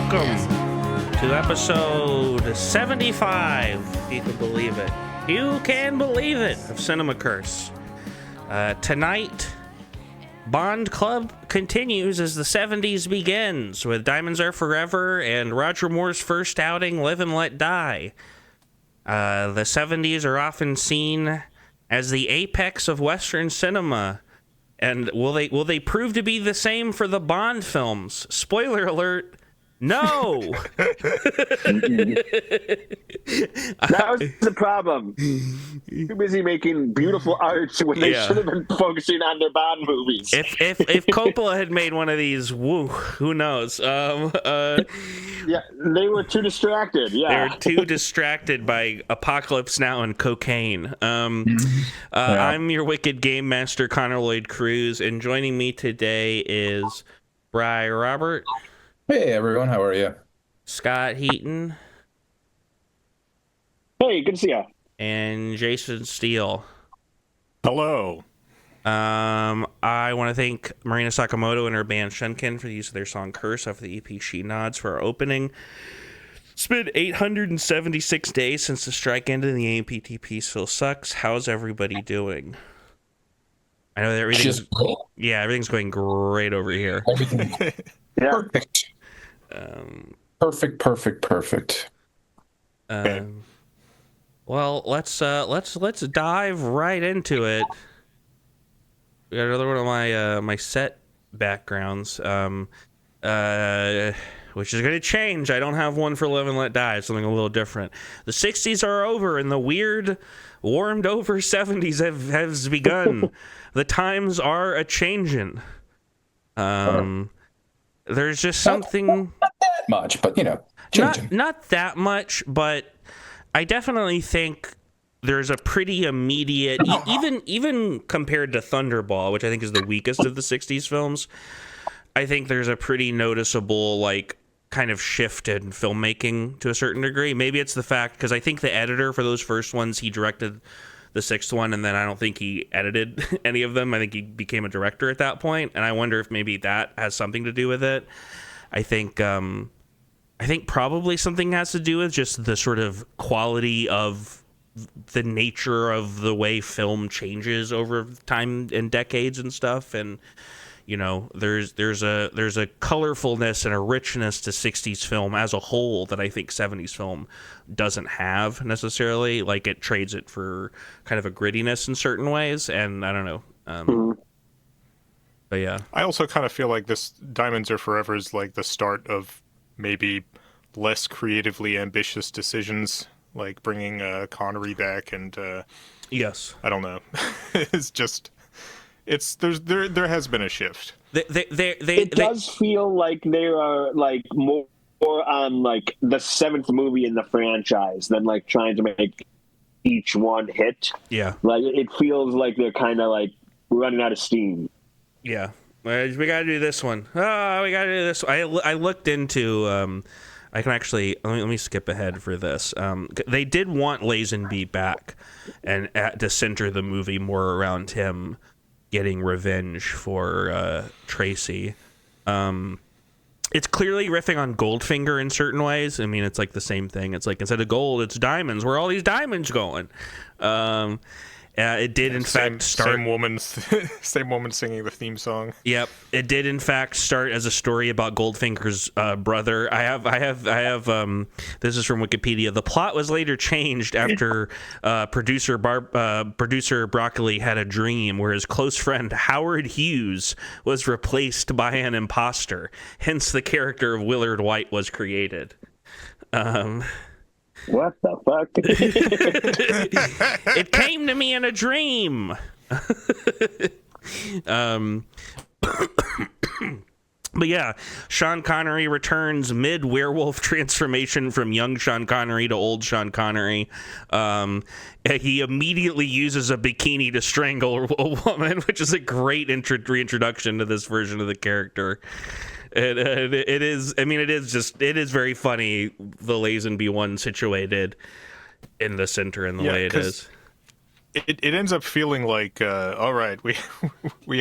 welcome to episode 75, if you can believe it. You can believe it, of Cinema Curse. Tonight, Bond Club continues as the 70s begins with Diamonds Are Forever and Roger Moore's first outing, Live and Let Die. The 70s are often seen as the apex of Western cinema. And will they prove to be the same for the Bond films? Spoiler alert, no! That was the problem. Too busy making beautiful art when they should have been focusing on their Bond movies. If Coppola had made one of these, who knows? Yeah, they were too distracted. Yeah, they were too distracted by Apocalypse Now and cocaine. I'm your wicked game master, Connor Lloyd Crews, and joining me today is Bri Robert. Hey everyone, how are you? Scott Heaton. Hey, good to see you. And Jason Steele. Hello. I want to thank Marina Sakamoto and her band Shunkin for the use of their song Curse off the EP She Nods for our opening. It's been 876 days since the strike ended and the AMPTP still sucks. How's everybody doing? I know that everything's going great over here. Everything perfect. Perfect. Well, let's dive right into it. We got another one of my set backgrounds, which is going to change. I don't have one for Live and Let Die. It's something a little different. The 60s are over, and the weird, warmed-over 70s has begun. The times are a-changin'. There's just something... Not that much, but, changing. Not that much, but I definitely think there's a pretty immediate... even compared to Thunderball, which I think is the weakest of the 60s films, I think there's a pretty noticeable, kind of shift in filmmaking to a certain degree. Maybe it's the fact... Because I think the editor for those first ones, he directed the sixth one, and then I don't think he edited any of them. I think he became a director at that point, and I wonder if maybe that has something to do with it. I think probably something has to do with just the sort of quality of the nature of the way film changes over time and decades and stuff, and there's a colorfulness and a richness to 60s film as a whole that I think 70s film doesn't have necessarily. Like, it trades it for kind of a grittiness in certain ways, and I don't know. But yeah. I also kind of feel like this Diamonds Are Forever is like the start of maybe less creatively ambitious decisions, like bringing Connery back and yes. I don't know. It's just... there has been a shift. It does feel like they are more on the seventh movie in the franchise than trying to make each one hit. Yeah, it feels like they're kind of running out of steam. Yeah, we got to do this one. Oh, we got to do this. I looked into. I can actually let me skip ahead for this. They did want Lazenby back and to center the movie more around him getting revenge for Tracy. It's clearly riffing on Goldfinger in certain ways. I mean, it's the same thing. It's instead of gold, it's diamonds. Where are all these diamonds going? It did in fact start. Same woman singing the theme song. Yep, it did in fact start as a story about Goldfinger's brother. I have. This is from Wikipedia. The plot was later changed after producer Broccoli had a dream where his close friend Howard Hughes was replaced by an imposter. Hence, the character of Willard White was created. What the fuck? It came to me in a dream. But yeah, Sean Connery returns mid-werewolf transformation from young Sean Connery to old Sean Connery. He immediately uses a bikini to strangle a woman, which is a great reintroduction to this version of the character. It is very funny, the Lazenby one situated in the center and the way it is. it ends up feeling like, all right, we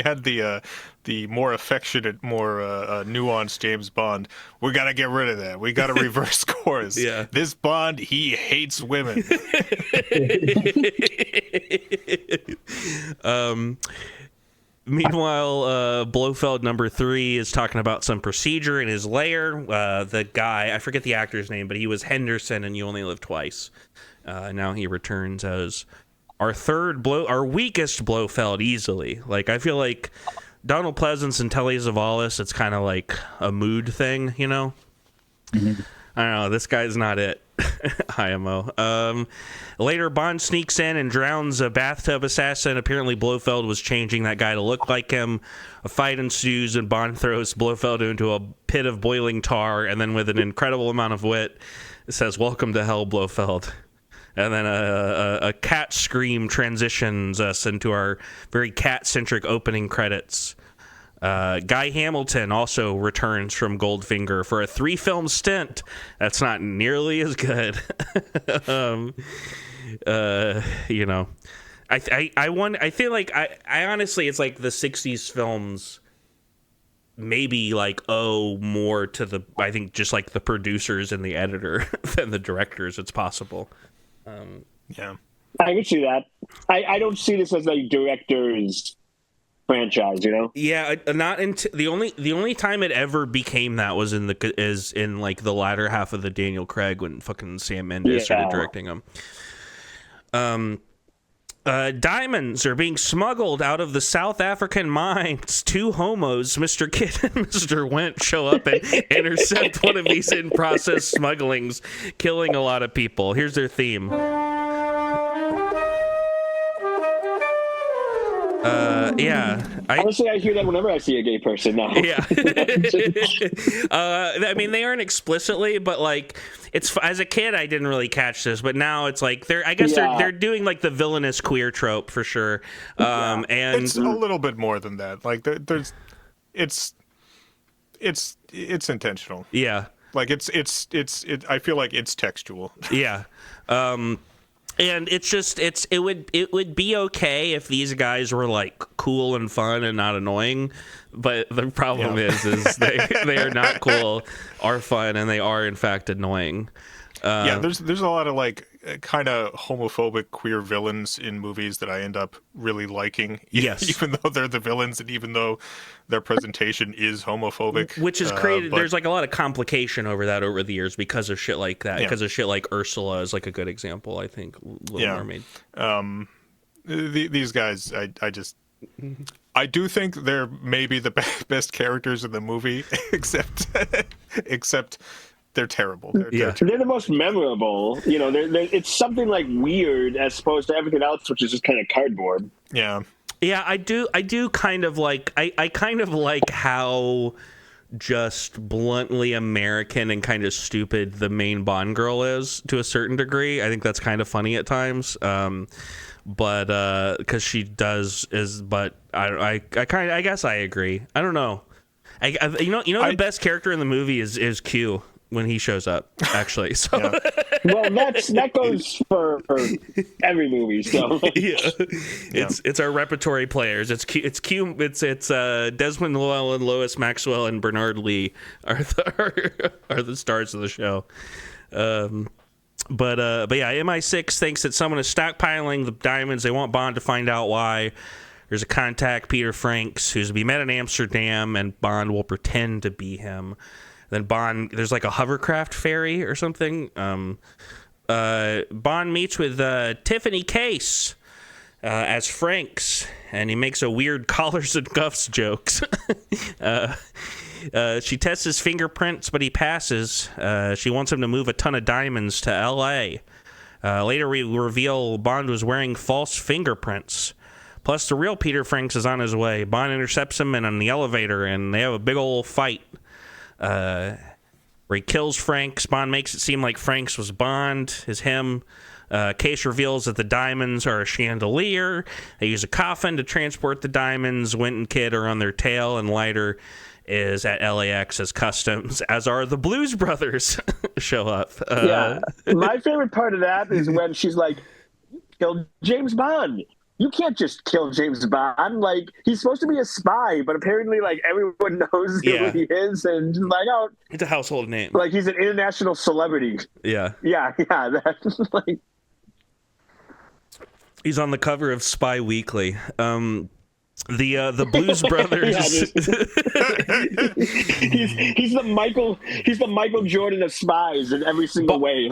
had the more affectionate, more nuanced James Bond. We got to get rid of that. We got to reverse course. Yeah. This Bond, he hates women. Meanwhile, Blofeld number 3 is talking about some procedure in his lair. The guy, I forget the actor's name, but he was Henderson and You Only Live Twice. Now he returns as our weakest Blofeld easily. Like, I feel like Donald Pleasance and Telly Savalas, it's kind of like a mood thing, you know? Mm-hmm. I don't know. This guy's not it. IMO. Later, Bond sneaks in and drowns a bathtub assassin. Apparently, Blofeld was changing that guy to look like him. A fight ensues, and Bond throws Blofeld into a pit of boiling tar, and then with an incredible amount of wit, it says, "Welcome to hell, Blofeld." And then a cat scream transitions us into our very cat-centric opening credits. Guy Hamilton also returns from Goldfinger for a 3-film stint. That's not nearly as good. You know, I feel like I honestly, it's like the 60s films maybe like owe more to I think just like the producers and the editor than the directors. It's possible. Yeah, I can see that. I don't see this as a director's franchise, you know? Yeah, not into the only time it ever became that was in like the latter half of the Daniel Craig when fucking Sam Mendes started directing him. Diamonds are being smuggled out of the South African mines. 2 homos, Mr. Kidd and Mr. Went, show up and intercept one of these in-process smugglings, killing a lot of people. Here's their theme. Honestly, I hear that whenever I see a gay person now. Yeah. I mean, they aren't explicitly, but like, it's as a kid, I didn't really catch this, but now it's like they're doing like the villainous queer trope for sure. And it's a little bit more than that. Like it's intentional. Yeah. Like it's I feel like it's textual. Yeah. And it's just it would be okay if these guys were like cool and fun and not annoying, but the problem is they are not cool, are fun, and they are in fact annoying. There's a lot of like kind of homophobic queer villains in movies that I end up really liking. Yes, even though they're the villains and even though their presentation is homophobic, which is created. There's like a lot of complication over that over the years because of shit like that. Because of shit like Ursula is like a good example. I think Little Mermaid. These guys, I do think they're maybe the best characters in the movie, except they're terrible. They're the most memorable. You know, it's something like weird as opposed to everything else, which is just kind of cardboard. Yeah. Yeah, I do kind of like I kind of like how just bluntly American and kind of stupid the main Bond girl is to a certain degree. I think that's kind of funny at times. But because she but I guess I agree. I don't know. The best character in the movie is Q when he shows up, actually. So well, that goes for every movie. So it's our repertory players. It's Desmond Llewellyn, Lois Maxwell, and Bernard Lee are the stars of the show. But yeah, MI6 thinks that someone is stockpiling the diamonds. They want Bond to find out why. There's a contact, Peter Franks, who's to be met in Amsterdam, and Bond will pretend to be him. Then Bond, there's like a hovercraft ferry or something. Bond meets with Tiffany Case as Franks, and he makes a weird collars and cuffs jokes. She tests his fingerprints, but he passes. She wants him to move a ton of diamonds to L.A. Later, we reveal Bond was wearing false fingerprints. Plus, the real Peter Franks is on his way. Bond intercepts him on the elevator, and they have a big old fight. Where he kills Franks. Bond makes it seem like Franks was Bond, is him. Case reveals that the diamonds are a chandelier. They use a coffin to transport the diamonds. Wint and Kidd are on their tail, and Leiter is at LAX as customs, as are the Blues Brothers show up. My favorite part of that is when she's like, kill James Bond. You can't just kill James Bond. Like, he's supposed to be a spy, but apparently, like, everyone knows who he is, and just like, oh, it's a household name. Like, he's an international celebrity. Yeah. That's like, he's on the cover of Spy Weekly. The Blues Brothers. he's the Michael Jordan of spies in every single way.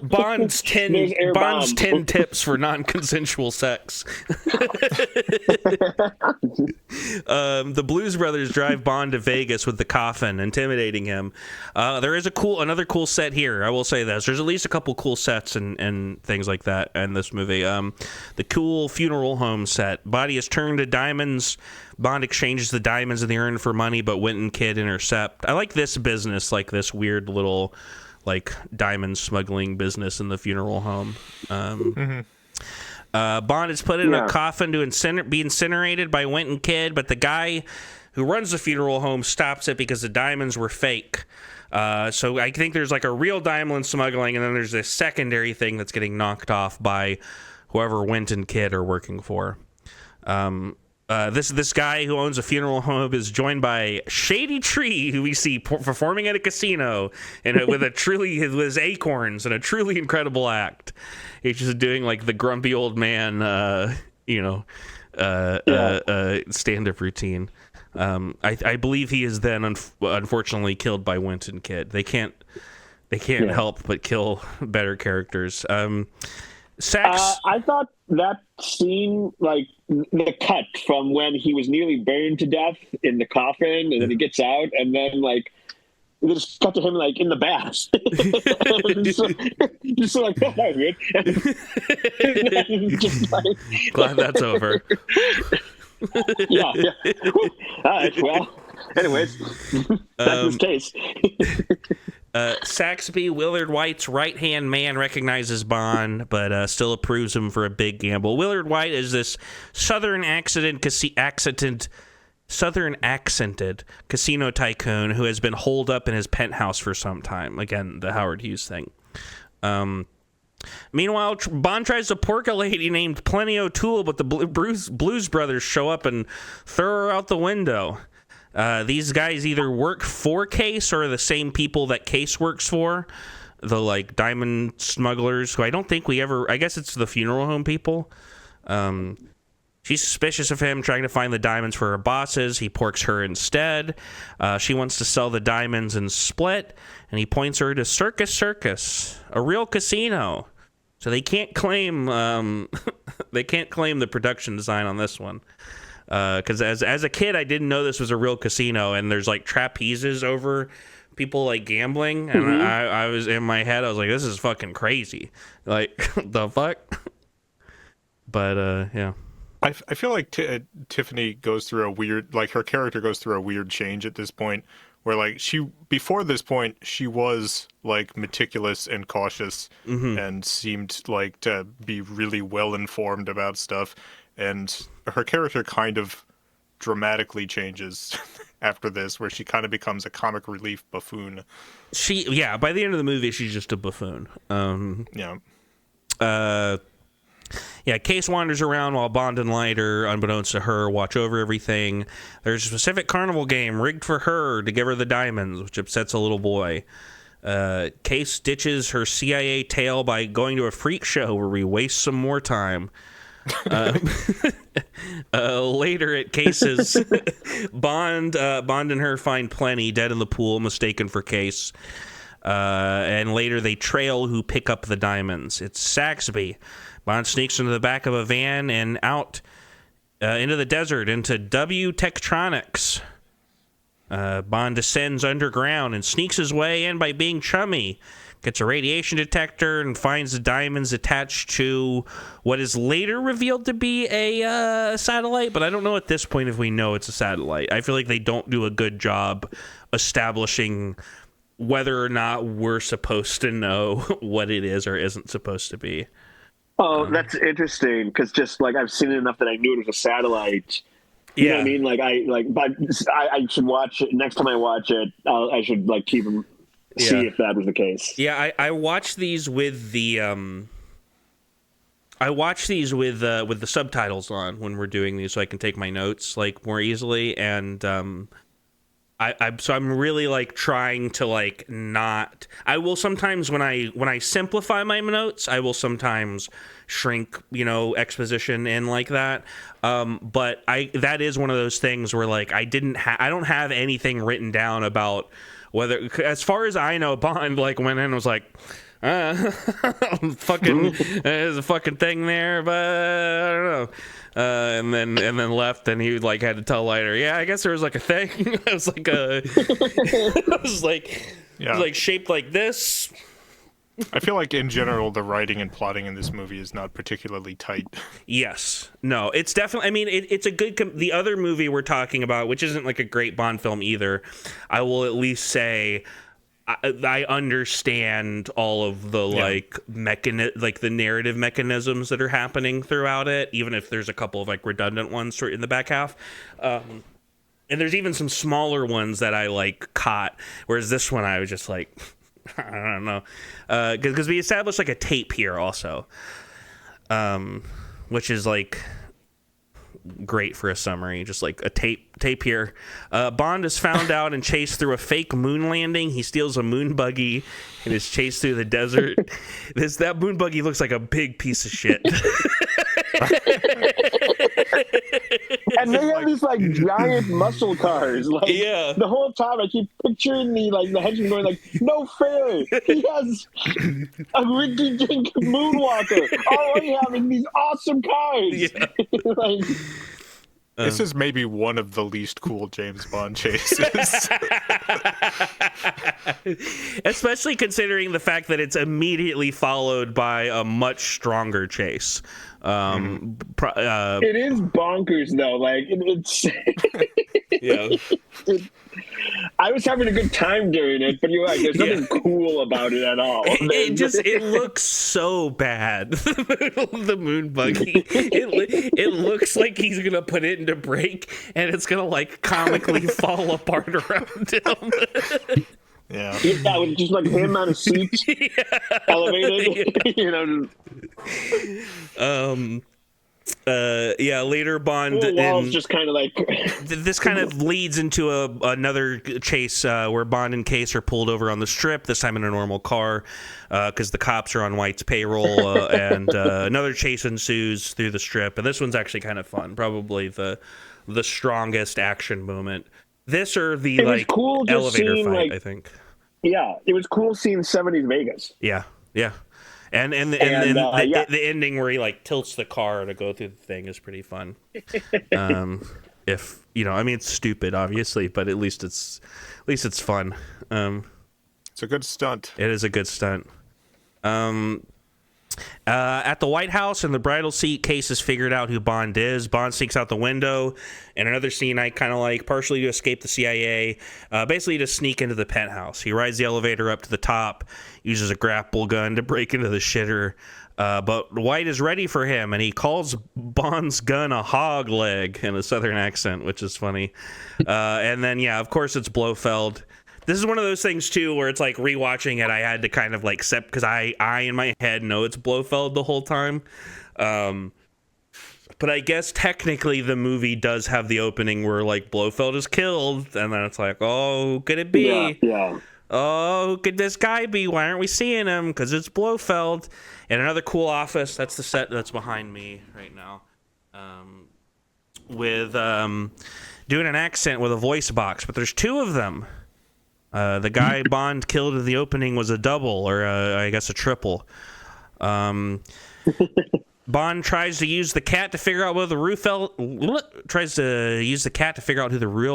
Bond's 10 tips for non-consensual sex. The Blues Brothers drive Bond to Vegas with the coffin, intimidating him. There is another cool set here. I will say this: there's at least a couple cool sets and things like that in this movie. The cool funeral home set. Body is turned to diamonds. Bond exchanges the diamonds and they earn for money, but Wint and Kidd intercept. I like this business, like this weird little, like, diamond smuggling business in the funeral home. Bond is put in a coffin to be incinerated by Wint and Kidd, but the guy who runs the funeral home stops it because the diamonds were fake. So I think there's like a real diamond smuggling, and then there's this secondary thing that's getting knocked off by whoever Wint and Kidd are working for. This guy who owns a funeral home is joined by Shady Tree, who we see performing at a casino and with his acorns and a truly incredible act. He's just doing like the grumpy old man, stand-up routine. I believe he is then unfortunately killed by Wint and Kidd. They can't help but kill better characters. Sex. I thought that scene, like the cut from when he was nearly burned to death in the coffin, and then he gets out, and then like they just cut to him like in the bath, just like, oh, that was weird. Just like, glad that's over. yeah. All right. Well, anyways, that's his case. Saxby, Willard White's right-hand man, recognizes Bond, but still approves him for a big gamble. Willard White is this southern accented casino tycoon who has been holed up in his penthouse for some time. Again, the Howard Hughes thing. Meanwhile, Bond tries to pork a lady named Plenty O'Toole, but the Blues Brothers show up and throw her out the window. These guys either work for Case or are the same people that Case works for. The, like, diamond smugglers, who I don't think I guess it's the funeral home people. She's suspicious of him, trying to find the diamonds for her bosses. He porks her instead. She wants to sell the diamonds and split, and he points her to Circus, a real casino. So they can't claim the production design on this one. Because as a kid, I didn't know this was a real casino, and there's like trapezes over people like gambling, and I was in my head, I was like, this is fucking crazy, like the fuck. But yeah, I feel like Tiffany goes through a weird, like her character goes through a weird change at this point, where like before this point she was like meticulous and cautious and seemed like to be really well informed about stuff. And her character kind of dramatically changes after this, where she kind of becomes a comic relief buffoon. By the end of the movie, she's just a buffoon. Case wanders around while Bond and Leiter, unbeknownst to her, watch over everything. There's a specific carnival game rigged for her to give her the diamonds, which upsets a little boy. Case ditches her CIA tale by going to a freak show where we waste some more time. Later at Case's, Bond and her find Plenty dead in the pool, mistaken for Case. And later they trail who pick up the diamonds. It's Saxby. Bond sneaks into the back of a van and out into the desert, into W Tektronics. Bond descends underground and sneaks his way in by being chummy. Gets a radiation detector and finds the diamonds attached to what is later revealed to be a satellite, but I don't know at this point if we know it's a satellite. I feel like they don't do a good job establishing whether or not we're supposed to know what it is or isn't supposed to be. Oh, that's interesting, because just like I've seen it enough that I knew it was a satellite. You know what I mean? But I should watch it next time I watch it. I should like keep them. See if that was the case. Yeah, I watched these with the I watch these with the subtitles on when we're doing these, so I can take my notes like more easily. And I'm really like trying to like not. I will sometimes when I simplify my notes, I will sometimes shrink exposition in like that. But that is one of those things where like I don't have anything written down about whether, as far as I know, Bond like went in and was like. Fucking there's a fucking thing there, but I don't know. And then left, and he like had to tell Leiter, yeah, I guess there was like a thing. It was like it was like shaped like this. I feel like in general the writing and plotting in this movie is not particularly tight. Yes. No, it's definitely, I mean, it's a good the other movie we're talking about, which isn't like a great Bond film either, I will at least say I understand all of the like the narrative mechanisms that are happening throughout it, even if there's a couple of like redundant ones in the back half. And there's even some smaller ones that I like caught, whereas this one I was just like, I don't know, because we established like a tape here also, which is like great for a summary, just like a tape here. Bond is found out and chased through a fake moon landing. He steals a moon buggy and is chased through the desert. That moon buggy looks like a big piece of shit. And they have these like giant muscle cars. Like the whole time I keep picturing the henchman going like, no fair. He has a rinky dink moonwalker. All I have is these awesome cars. Yeah. Like, this is maybe one of the least cool James Bond chases. Especially considering the fact that it's immediately followed by a much stronger chase. It is bonkers though. Like it's I was having a good time during it, but you're right, there's nothing cool about it at all. It looks so bad. The moon buggy. It looks like he's gonna put it into brake and it's gonna like comically fall apart around him. Yeah, with just like him on a seat, elevated. Later Bond walls just kind of like this kind of leads into another chase where Bond and Case are pulled over on the strip, this time in a normal car because the cops are on White's payroll, and another chase ensues through the strip, and this one's actually kind of fun, probably the strongest action moment. This or the like cool elevator fight, like, I think. Yeah, it was cool seeing 70s Vegas. Yeah. And the ending where he like tilts the car to go through the thing is pretty fun. If I mean, it's stupid, obviously, but at least it's fun. It's a good stunt. It is a good stunt. At the White House in the bridal seat, Case has figured out who Bond is. Bond sneaks out the window. In another scene I kind of like, partially to escape the CIA, basically to sneak into the penthouse. He rides the elevator up to the top, uses a grapple gun to break into the shitter. But White is ready for him, and he calls Bond's gun a hog leg in a southern accent, which is funny. And then, of course, it's Blofeld. This is one of those things, too, where it's like rewatching it, I had to kind of like accept, because I in my head know it's Blofeld the whole time. But I guess technically the movie does have the opening where like Blofeld is killed, and then it's like, oh, who could it be? Yeah. Oh, who could this guy be? Why aren't we seeing him? Because it's Blofeld. And another cool office. That's the set that's behind me right now. With doing an accent with a voice box, but there's two of them. The guy Bond killed in the opening was a double, or I guess a triple. Bond tries to use the cat to figure out who the real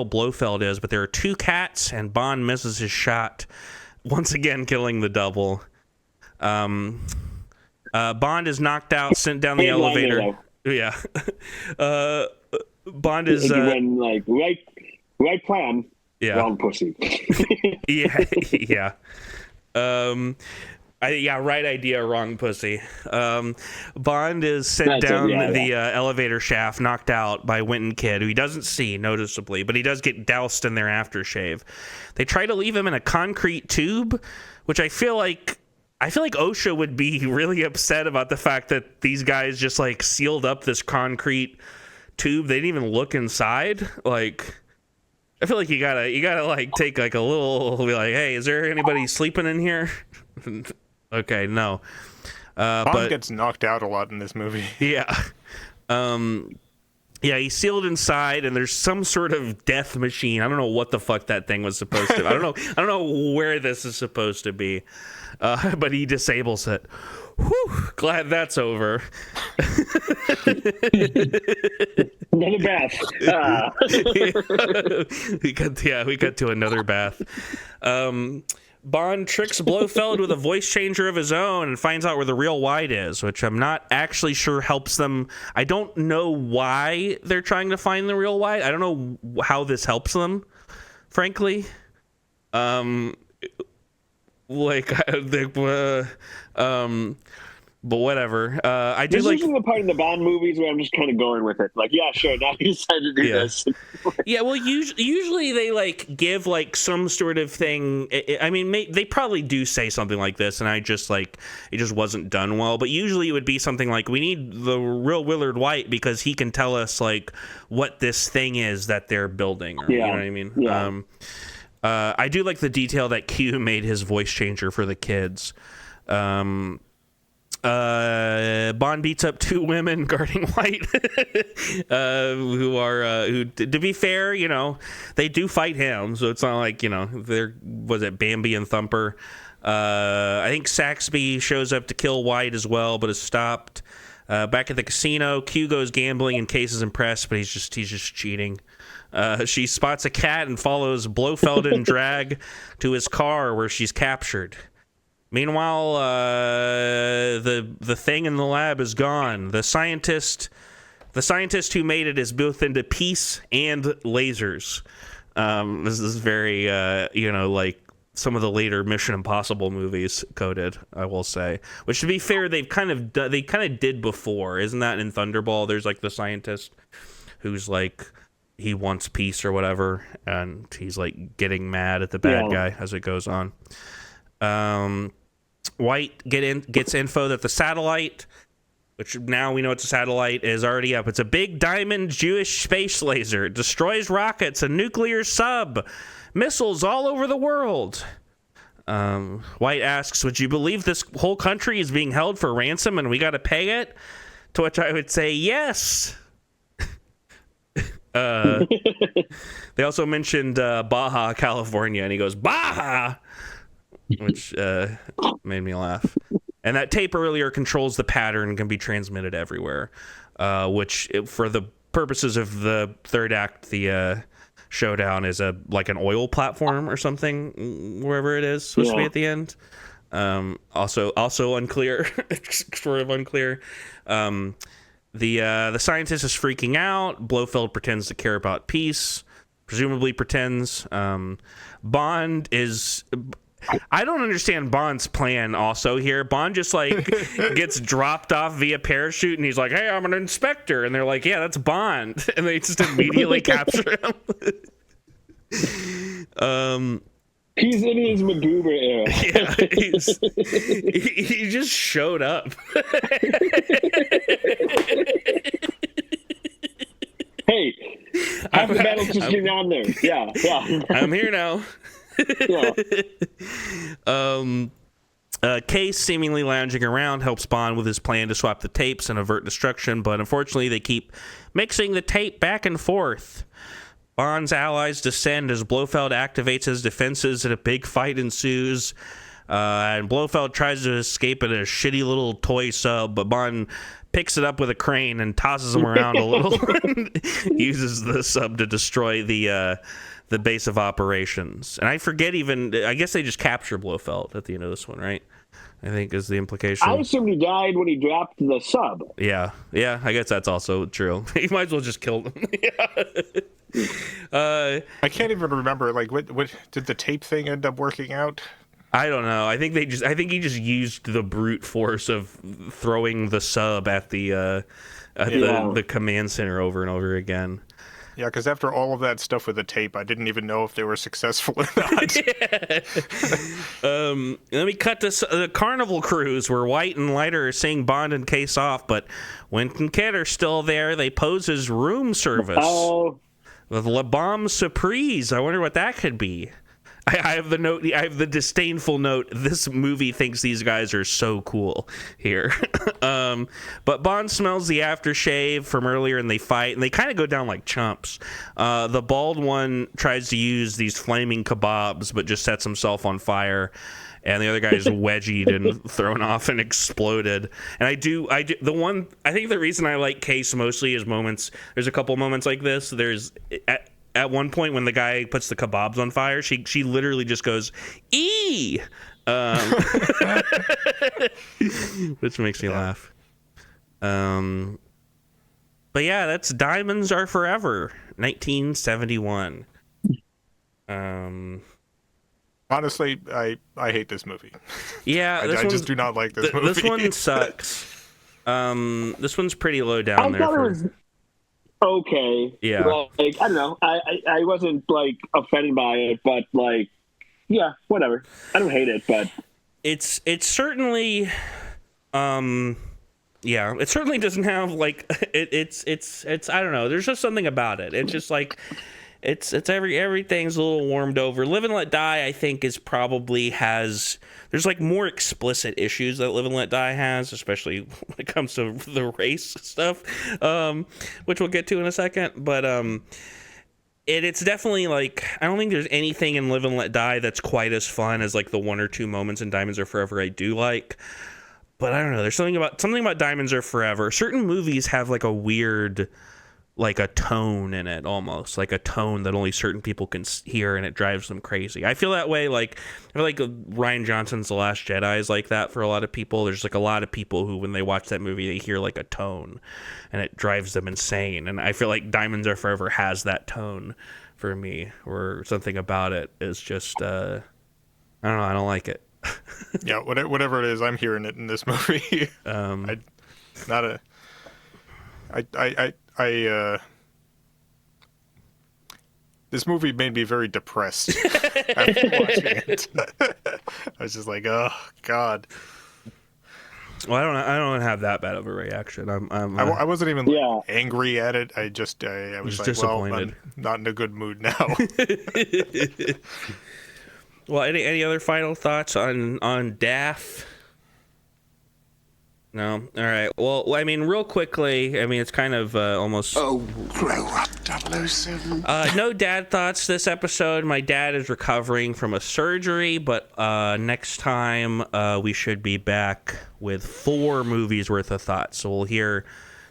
Blofeld is, but there are two cats, and Bond misses his shot, once again killing the double. Bond is knocked out, sent down the elevator. Yeah. Bond is when like right plan. Yeah. Wrong pussy. yeah. Right idea, wrong pussy. Bond is sent down the elevator shaft, knocked out by Winton Kid, who he doesn't see noticeably, but he does get doused in their aftershave. They try to leave him in a concrete tube, which I feel like I feel like OSHA would be really upset about the fact that these guys just like sealed up this concrete tube. They didn't even look inside. Like, I feel like you gotta like take like a little, be like, hey, is there anybody sleeping in here? Okay, no. But gets knocked out a lot in this movie. Yeah. Yeah, he's sealed inside, and there's some sort of death machine. I don't know what the fuck that thing was supposed to. I don't know where this is supposed to be. But he disables it. Whew, glad that's over. Another bath. We got to another bath. Bond tricks Blofeld with a voice changer of his own and finds out where the real White is, which I'm not actually sure helps them. I don't know why they're trying to find the real White. I don't know how this helps them, frankly. But whatever. I do this like. This is the part of the Bond movies where I'm just kind of going with it. Like, yeah, sure. Now you decided to do this. Yeah. Well, usually they like give like some sort of thing. I mean, they probably do say something like this, and I just like it just wasn't done well. But usually it would be something like, we need the real Willard White because he can tell us like what this thing is that they're building. Or, You know what I mean? Yeah. I do like the detail that Q made his voice changer for the kids. Bond beats up two women guarding White, who to be fair, you know, they do fight him, so it's not like, you know, was it Bambi and Thumper? I think Saxby shows up to kill White as well, but is stopped. Back at the casino, Q goes gambling and Case is impressed, but he's just cheating. She spots a cat and follows Blofeld and drag to his car where she's captured. Meanwhile, the thing in the lab is gone. The scientist who made it is both into peace and lasers. This is very, like some of the later Mission Impossible movies coded, I will say. Which, to be fair, they kind of did before. Isn't that in Thunderball? There's like the scientist who's like, he wants peace or whatever, and he's like getting mad at the bad guy as it goes on. White gets info that the satellite, which now we know it's a satellite, is already up. It's a big diamond Jewish space laser. It destroys rockets, a nuclear sub, missiles all over the world. White asks, would you believe this whole country is being held for ransom and we got to pay it? To which I would say yes. They also mentioned Baja, California, and he goes, Baja! Which made me laugh. And that tape earlier controls the pattern and can be transmitted everywhere, which, for the purposes of the third act, the showdown is like an oil platform or something, wherever it is supposed to be at the end. Also unclear, sort of unclear. The scientist is freaking out. Blofeld pretends to care about peace, presumably pretends. Bond is... I don't understand Bond's plan also here. Bond just like gets dropped off via parachute and he's like, hey, I'm an inspector. And they're like, yeah, that's Bond. And they just immediately capture him. He's in his Maguba era. Yeah, he just showed up. Hey, have the battle just get down there. Yeah. I'm here now. Case, seemingly lounging around, helps Bond with his plan to swap the tapes and avert destruction, but unfortunately they keep mixing the tape back and forth. Bond's allies descend as Blofeld activates his defenses and a big fight ensues. And Blofeld tries to escape in a shitty little toy sub, but Bond picks it up with a crane and tosses him around a little. Uses the sub to destroy the base of operations. And I forget I guess they just capture Blofeld at the end of this one, right? I think is the implication. I assumed he died when he dropped the sub. Yeah, I guess that's also true. He might as well just kill him. I can't even remember, like, what did the tape thing end up working out? I don't know. I think he just used the brute force of throwing the sub at the command center over and over again. Yeah, because after all of that stuff with the tape, I didn't even know if they were successful or not. Let me cut to the Carnival Cruise, where White and Leiter are saying Bond and Case off, but Wint and Kidd are still there. They pose as room service with La Bombe Surprise. I wonder what that could be. I have the note. I have the disdainful note. This movie thinks these guys are so cool here. But Bond smells the aftershave from earlier, and they fight, and they kind of go down like chumps. The bald one tries to use these flaming kebabs, but just sets himself on fire. And the other guy is wedgied and thrown off and exploded. And I do. The one, I think the reason I like Case mostly is moments. There's a couple moments like this. There's at one point when the guy puts the kebabs on fire, she literally just goes, "Ee!" Which makes me laugh. But yeah, that's Diamonds Are Forever, 1971. Honestly, I hate this movie. Yeah, I just do not like this movie. This one sucks. This one's pretty low down there. Thought it was okay. Yeah. Like, I don't know. I wasn't like offended by it, but like, yeah, whatever. I don't hate it, but it's certainly, yeah, it certainly doesn't have like it's I don't know. There's just something about it. It's just like. It's everything's a little warmed over. Live and Let Die, I think, is probably there's like more explicit issues that Live and Let Die has, especially when it comes to the race stuff, which we'll get to in a second. But it's definitely like, I don't think there's anything in Live and Let Die that's quite as fun as like the one or two moments in Diamonds Are Forever I do like. But I don't know. There's something about Diamonds Are Forever. Certain movies have like a weird, like a tone in it, almost like a tone that only certain people can hear, and it drives them crazy. I feel that way. Like, I feel like Rian Johnson's The Last Jedi is like that for a lot of people. There's like a lot of people who, when they watch that movie, they hear like a tone, and it drives them insane. And I feel like Diamonds Are Forever has that tone for me, or something about it is just, I don't know. I don't like it. Yeah, whatever it is, I'm hearing it in this movie. This movie made me very depressed after watching it. I was just like, oh God. Well, I don't have that bad of a reaction. I wasn't even angry at it. I was like, disappointed. Well, I'm not in a good mood now. Well, any other final thoughts on Daff? No? All right. Well, I mean, real quickly, I mean, it's kind of almost... Oh, grow up, 007. No dad thoughts this episode. My dad is recovering from a surgery, but next time we should be back with 4 movies worth of thoughts. So we'll hear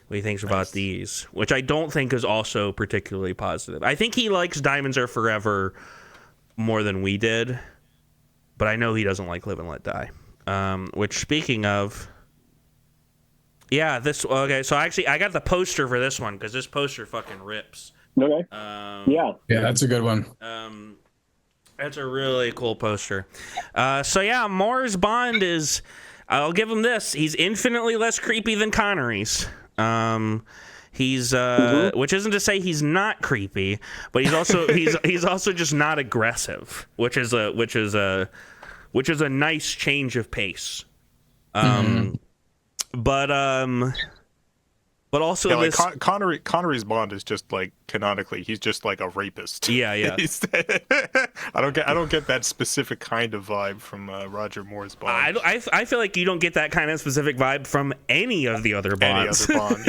what he thinks about these, which I don't think is also particularly positive. I think he likes Diamonds Are Forever more than we did, but I know he doesn't like Live and Let Die. Which, speaking of... Yeah, okay, so actually I got the poster for this one, because this poster fucking rips. Okay. Yeah, that's a good one. That's a really cool poster. So yeah, Mars Bond is, I'll give him this, he's infinitely less creepy than Connery's. He's which isn't to say he's not creepy, but he's also he's also just not aggressive, which is a nice change of pace. But also yeah, like this Connery's Bond is just like canonically he's just like a rapist. Yeah. I don't get that specific kind of vibe from Roger Moore's Bond. I feel like you don't get that kind of specific vibe from any of the other Bonds. Any other Bond,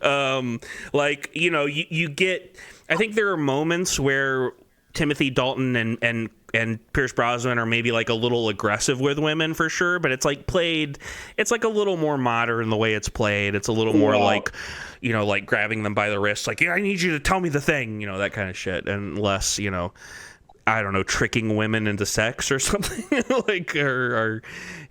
yeah. Like, you know, you get. I think there are moments where Timothy Dalton and Pierce Brosnan are maybe like a little aggressive with women for sure, but it's like a little more modern the way it's played. It's a little more like, you know, like grabbing them by the wrist, like, yeah, I need you to tell me the thing, you know, that kind of shit, and less, you know, I don't know, tricking women into sex or something like, or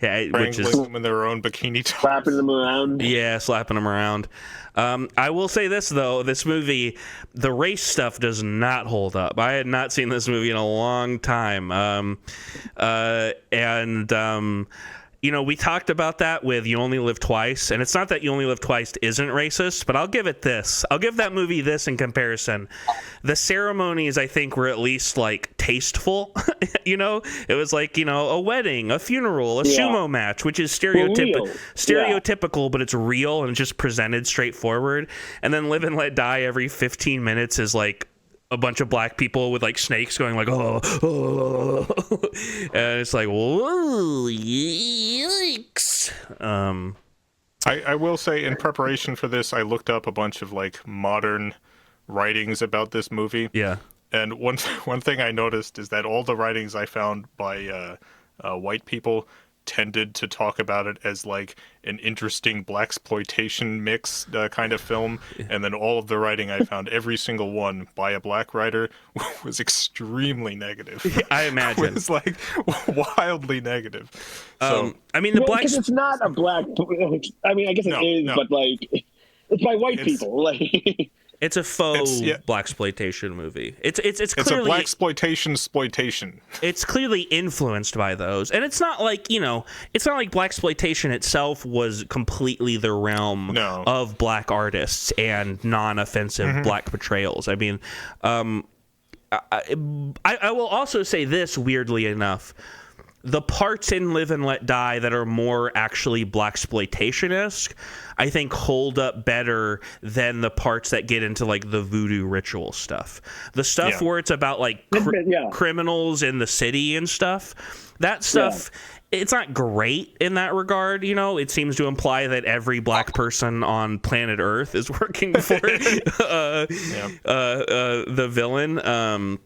yeah, which is them in their own bikini tops. Slapping them around. Yeah, slapping them around. I will say this though, this movie, the race stuff does not hold up. I had not seen this movie in a long time, and you know, we talked about that with You Only Live Twice, and it's not that You Only Live Twice isn't racist, but I'll give it this. I'll give that movie this in comparison. The ceremonies, I think, were at least, like, tasteful. You know? It was like, you know, a wedding, a funeral, a sumo match, which is stereotypical, but it's real and just presented straightforward. And then Live and Let Die every 15 minutes is, like, a bunch of black people with like snakes going like oh, and it's like whoa, yikes. I will say in preparation for this I looked up a bunch of like modern writings about this movie. Yeah. And one thing I noticed is that all the writings I found by white people tended to talk about it as like an interesting blaxploitation mix kind of film, and then all of the writing I found, every single one by a black writer, was extremely negative. I imagine it was like wildly negative. So I mean, because it's not a black. I mean, I guess it is, but like it's by white people. Like it's a faux blaxploitation movie. It's clearly a blaxploitation. It's clearly influenced by those, and it's not like, you know, it's not like blaxploitation itself was completely the realm of black artists and non-offensive black portrayals. I mean, I will also say this, weirdly enough. The parts in Live and Let Die that are more actually blaxploitation-esque, I think hold up better than the parts that get into like the voodoo ritual stuff. The stuff where it's about like criminals in the city and stuff. That stuff, it's not great in that regard. You know, it seems to imply that every black person on planet Earth is working for the villain.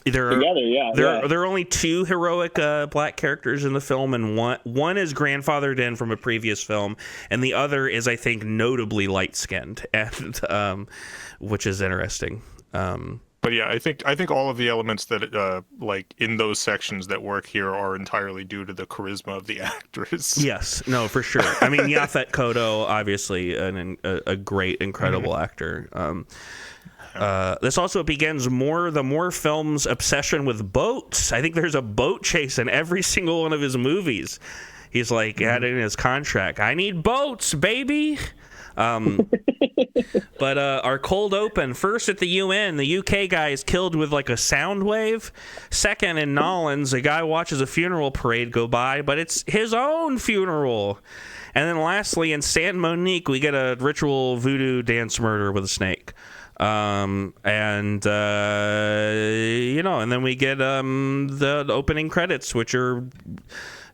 There are only two heroic black characters in the film, and one is grandfathered in from a previous film, and the other is, I think, notably light-skinned, and which is interesting. But yeah, I think all of the elements that like in those sections that work here are entirely due to the charisma of the actress. Yes, no, for sure. I mean, Yaphet Kotto, obviously, a great, incredible actor. This also begins the Moore film's obsession with boats. I think there's a boat chase in every single one of his movies. He's like had it in his contract. I need boats, baby. But our cold open, first at the UN, the UK guy is killed with like a sound wave. Second in Nolans, a guy watches a funeral parade go by, but it's his own funeral. And then lastly in San Monique, we get a ritual voodoo dance murder with a snake. And you know, and then we get the opening credits, which are,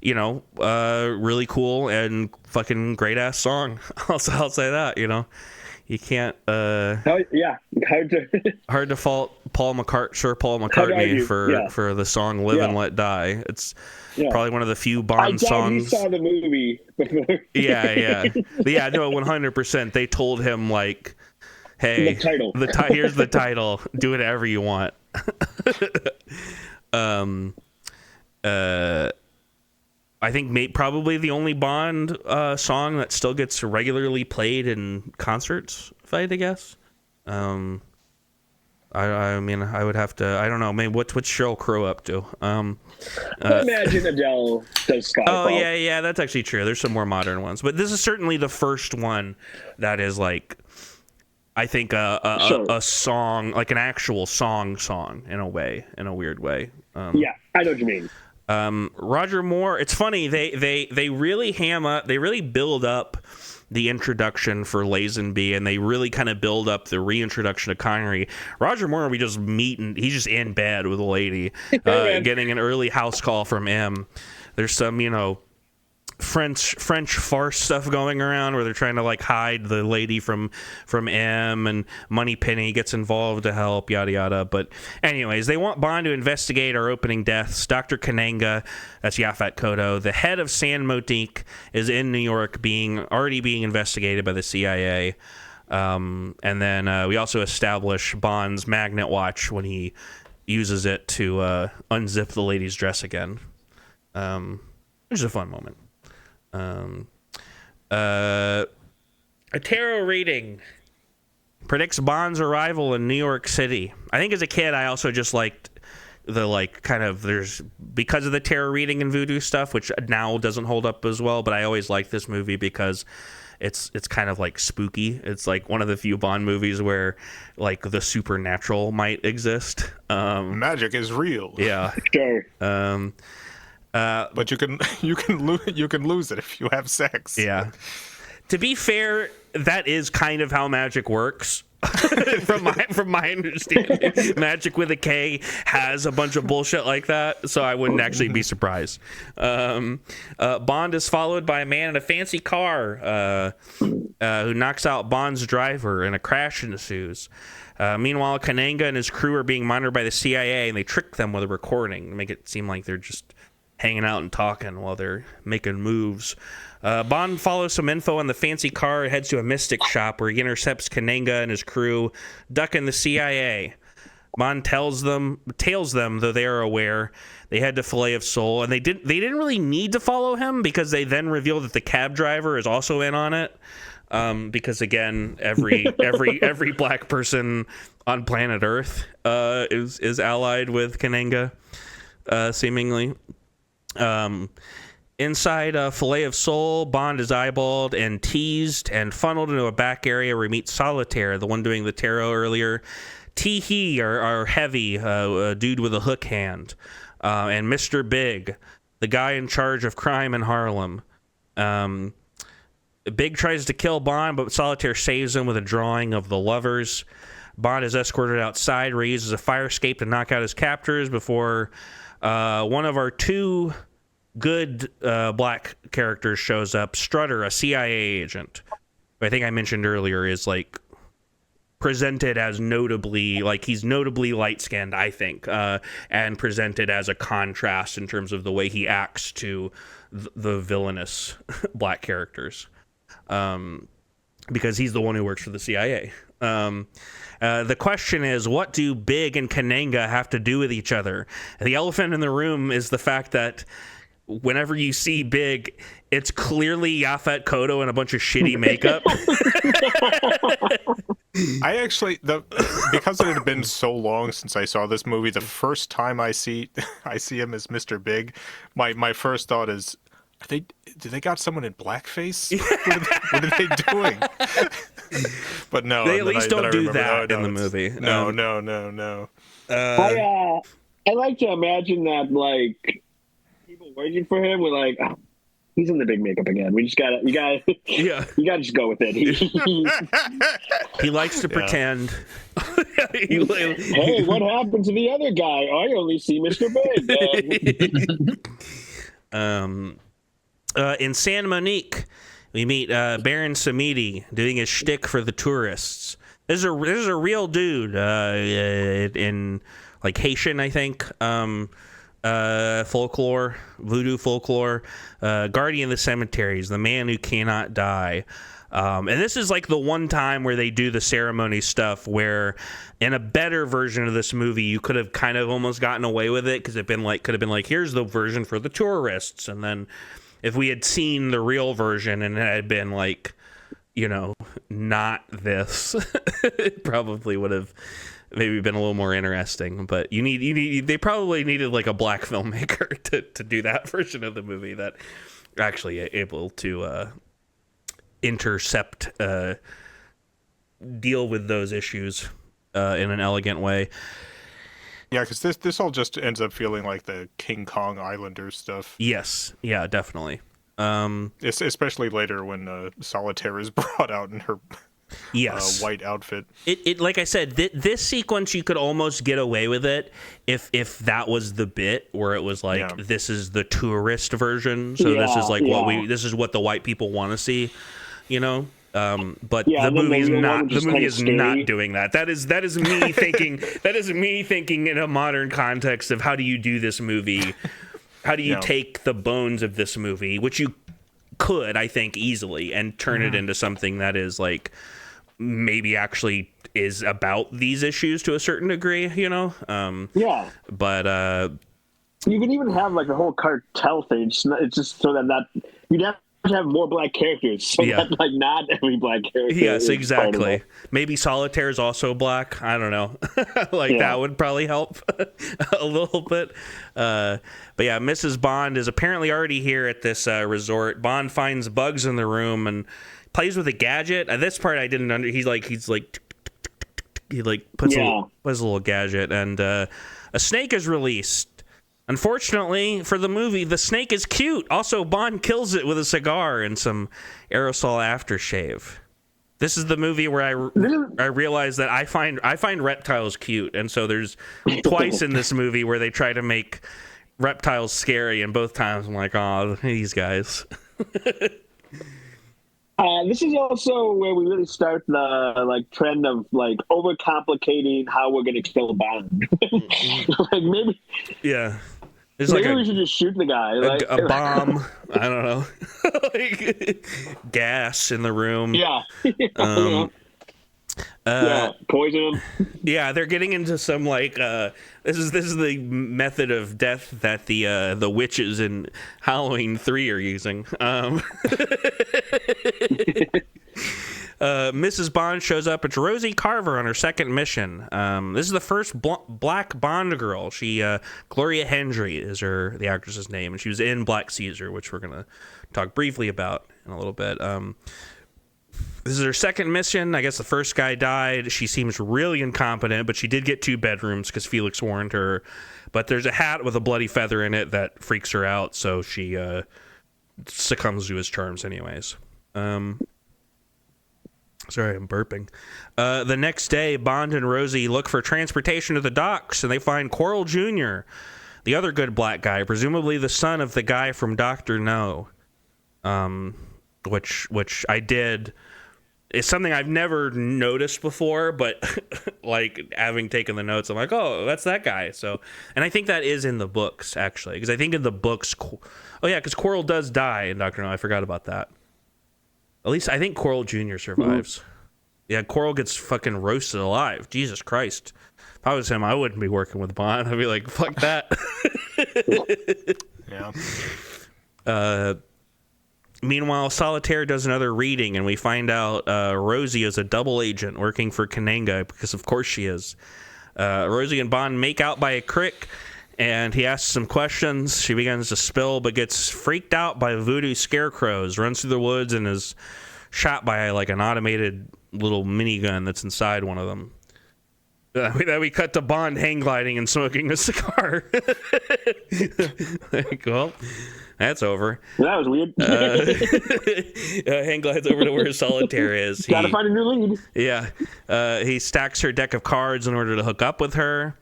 you know, really cool and fucking great ass song. I'll say that, you know. You can't hard to fault Paul McCartney for the song Live and Let Die. It's probably one of the few Bond songs. I saw the movie before. yeah no, 100%. They told him like, hey, the title. Here's the title. Do whatever you want. I think probably the only Bond song that still gets regularly played in concerts, if I had to guess. I mean, I would have to. I don't know. Maybe what's Sheryl Crow up to? I imagine Adele does Skyfall. Oh yeah, that's actually true. There's some more modern ones, but this is certainly the first one that is like, I think a song, like an actual song in a weird way. Yeah, I know what you mean. Roger Moore, it's funny, they really build up the introduction for Lazenby, and they really kind of build up the reintroduction of Connery. Roger Moore, we just meet, and he's just in bed with a lady, getting an early house call from M. There's some, you know, French farce stuff going around where they're trying to like hide the lady from M, and Moneypenny gets involved to help, yada yada. But anyways, they want Bond to investigate our opening deaths. Dr. Kananga, that's Yaphet Kotto, the head of San Monique, is in New York already being investigated by the CIA. And then we also establish Bond's magnet watch when he uses it to unzip the lady's dress again, which is a fun moment. A tarot reading predicts Bond's arrival in New York City. I think as a kid I also just liked the like kind of there's because of the tarot reading and voodoo stuff, which now doesn't hold up as well. But I always liked this movie because it's kind of like spooky. It's like one of the few Bond movies where like the supernatural might exist. Magic is real. Yeah. Sure. But you can lose it if you have sex. Yeah. To be fair, that is kind of how magic works. from my understanding, Magic with a K has a bunch of bullshit like that, so I wouldn't actually be surprised. Bond is followed by a man in a fancy car who knocks out Bond's driver, and a crash ensues. Meanwhile, Kananga and his crew are being monitored by the CIA, and they trick them with a recording to make it seem like they're just hanging out and talking while they're making moves. Bond follows some info on the fancy car and heads to a mystic shop where he intercepts Kananga and his crew, ducking the CIA. Bond tails them, though they are aware. They head to Filet of Soul, and they didn't really need to follow him because they then reveal that the cab driver is also in on it. Because again, every black person on planet Earth is allied with Kananga, seemingly. Inside Filet of Soul, Bond is eyeballed and teased and funneled into a back area where we meet Solitaire, the one doing the tarot earlier. Tee-hee, our heavy, a dude with a hook hand. And Mr. Big, the guy in charge of crime in Harlem. Big tries to kill Bond, but Solitaire saves him with a drawing of the lovers. Bond is escorted outside where he uses a fire escape to knock out his captors before one of our two good black characters shows up. Strutter, a CIA agent, who I think I mentioned earlier, is like presented as notably, like he's notably light-skinned, I think, and presented as a contrast in terms of the way he acts to the villainous black characters, because he's the one who works for the CIA. The question is, what do Big and Kananga have to do with each other? The elephant in the room is the fact that whenever you see Big, it's clearly Yaphet Kotto and a bunch of shitty makeup. I actually, because it had been so long since I saw this movie, the first time I see him as Mr. Big, my first thought is, do they got someone in blackface? What are they doing? But no, they at least don't do that in the movie. No. I like to imagine that like people working for him were like, oh, he's in the big makeup again. You gotta just go with it. He likes to pretend. Hey, what happened to the other guy? I only see Mr. Big. In San Monique, we meet Baron Samedi doing his shtick for the tourists. This is a real dude in like Haitian, I think, folklore, voodoo folklore, guardian of the cemeteries, the man who cannot die. And this is like the one time where they do the ceremony stuff where in a better version of this movie, you could have kind of almost gotten away with it because could have been like, here's the version for the tourists. And then if we had seen the real version and it had been like, not this, it probably would have maybe been a little more interesting. But they probably needed like a black filmmaker to do that version of the movie that actually able to intercept, deal with those issues in an elegant way. Yeah, because this all just ends up feeling like the King Kong Islanders stuff. Yes, yeah, definitely. Especially later when Solitaire is brought out in her white outfit. It like I said, this sequence you could almost get away with it if that was the bit where it was like this is the tourist version, so this is like this is what the white people want to see, But the movie is not doing that. That is me thinking. That is me thinking in a modern context of how do you do this movie? How do you take the bones of this movie, which you could, I think, easily, and turn it into something that is like maybe actually is about these issues to a certain degree, But you could even have like the whole cartel thing. It's just so that you'd have have more black characters, so that like not every black character. Yes, exactly. Maybe Solitaire is also black. I don't know. That would probably help a little bit. But yeah, Mrs. Bond is apparently already here at this resort. Bond finds bugs in the room and plays with a gadget. At this part, I didn't he puts a little gadget, and a snake is released. Unfortunately for the movie, the snake is cute. Also, Bond kills it with a cigar and some aerosol aftershave. This is the movie where I realize that I find reptiles cute, and so there's twice in this movie where they try to make reptiles scary, and both times I'm like, oh, these guys. This is also where we really start the trend of overcomplicating how we're gonna kill Bond. Maybe. Yeah. There's maybe we should just shoot the guy. A bomb. I don't know. Gas in the room. Yeah. Poison him. Yeah, they're getting into some this is the method of death that the witches in Halloween 3 are using. Mrs. Bond shows up. It's Rosie Carver on her second mission. This is the first black Bond girl. She Gloria Hendry is the actress's name, and she was in Black Caesar, which we're gonna talk briefly about in a little bit. This is her second mission. I guess the first guy died. She seems really incompetent, but she did get 2 bedrooms because Felix warned her. But there's a hat with a bloody feather in it that freaks her out, so she succumbs to his charms anyways. Sorry, I'm burping. The next day, Bond and Rosie look for transportation to the docks, and they find Quarrel Jr., the other good black guy, presumably the son of the guy from Dr. No, which I did. It's something I've never noticed before, but having taken the notes, I'm like, oh, that's that guy. So, and I think that is in the books, actually, because I think in the books, because Quarrel does die in Dr. No. I forgot about that. At least I think Quarrel Jr. survives. Yeah, Quarrel gets fucking roasted alive. Jesus Christ. If I was him, I wouldn't be working with Bond. I'd be like, fuck that. Yeah. Meanwhile, Solitaire does another reading, and we find out Rosie is a double agent working for Kananga, because of course she is. Rosie and Bond make out by a creek, and he asks some questions. She begins to spill, but gets freaked out by voodoo scarecrows, runs through the woods, and is shot by an automated little minigun that's inside one of them. Then we cut to Bond hang gliding and smoking a cigar. Well, that's over. That was weird. Hang glides over to where Solitaire is. Gotta find a new lead. Yeah. He stacks her deck of cards in order to hook up with her.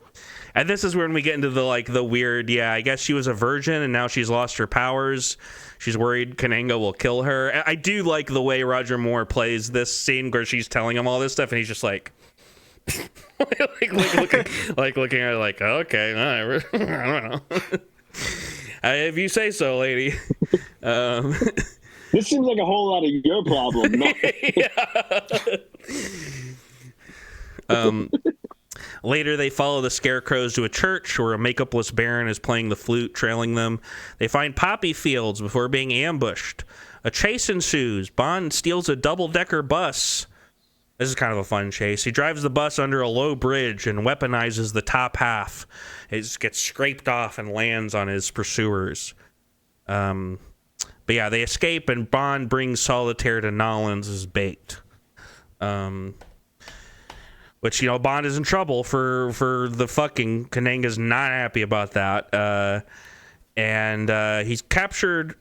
And this is when we get into the weird, I guess she was a virgin and now she's lost her powers. She's worried Kananga will kill her. I do like the way Roger Moore plays this scene where she's telling him all this stuff and he's just like looking at her like, okay, I don't know. If you say so, lady. This seems like a whole lot of your problem. Later, they follow the scarecrows to a church where a makeupless Baron is playing the flute, trailing them. They find poppy fields before being ambushed. A chase ensues. Bond steals a double-decker bus. This is kind of a fun chase. He drives the bus under a low bridge and weaponizes the top half. It gets scraped off and lands on his pursuers. But yeah, they escape, and Bond brings Solitaire to Nolans as bait. Which, Bond is in trouble for the fucking. Kananga's not happy about that. And he's captured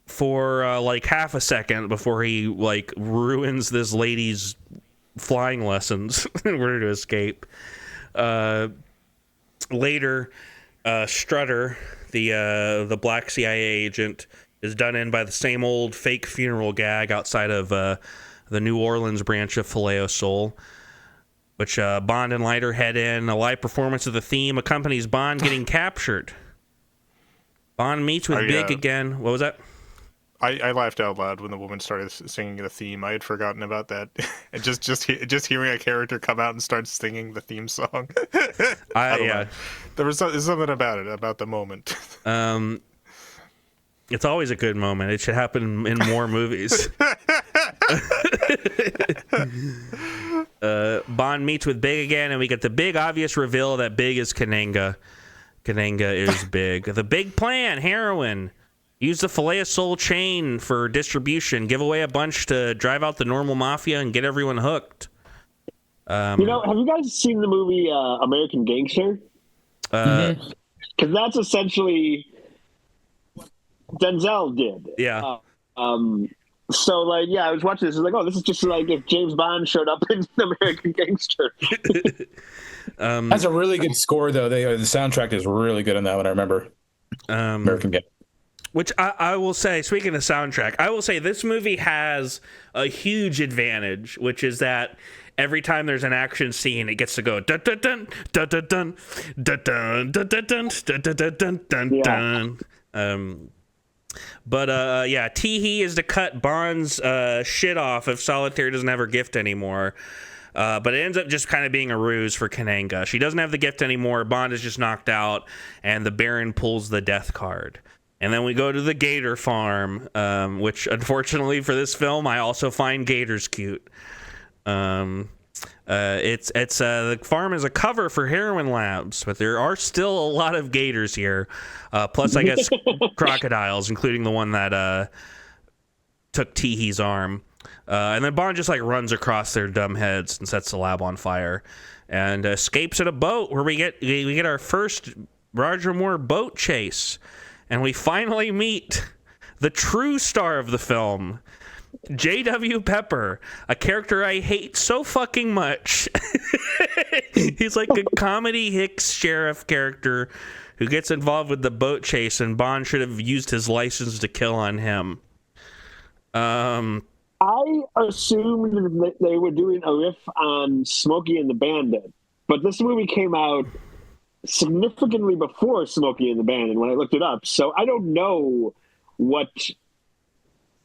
for half a second before he ruins this lady's flying lessons in order to escape. Later, Strutter, the black CIA agent, is done in by the same old fake funeral gag outside of the New Orleans branch of Filet O Soul, which Bond and Leiter head in. A live performance of the theme accompanies Bond getting captured. Bond meets with Big again. What was that? I laughed out loud when the woman started singing the theme. I had forgotten about that. And just hearing a character come out and start singing the theme song. I don't know. There was something about it, about the moment. It's always a good moment. It should happen in more movies. Bond meets with Big again, and we get the big obvious reveal that Big is Kananga. Kananga is Big. The big plan, heroin. Use the Filet of Soul chain for distribution. Give away a bunch to drive out the normal mafia and get everyone hooked. Have you guys seen the movie American Gangster? Because that's essentially what Denzel did. Yeah. So, like, yeah, I was watching this. I was like, oh, this is just like if James Bond showed up in American Gangster. That's a really good score, though. The soundtrack is really good on that one, I remember. American Gangster. Which I will say, speaking of soundtrack, I will say this movie has a huge advantage, which is that every time there's an action scene, it gets to go dun dun dun dun dun dun dun dun dun dun dun dun dun dun dun. But Teehee is to cut Bond's shit off if Solitaire doesn't have her gift anymore. But it ends up just kind of being a ruse for Kananga. She doesn't have the gift anymore. Bond is just knocked out, and the Baron pulls the death card. And then we go to the gator farm, which unfortunately for this film, I also find gators cute. The farm is a cover for heroin labs, but there are still a lot of gators here. Plus, I guess crocodiles, including the one that took Teehee's arm. And then Bond just like runs across their dumb heads and sets the lab on fire, and escapes in a boat where we get our first Roger Moore boat chase. And we finally meet the true star of the film, J.W. Pepper, a character I hate so fucking much. He's like a comedy Hicks sheriff character who gets involved with the boat chase, and Bond should have used his license to kill on him. I assumed that they were doing a riff on Smokey and the Bandit, but this movie came out significantly before Smokey and the Bandit when I looked it up, so I don't know what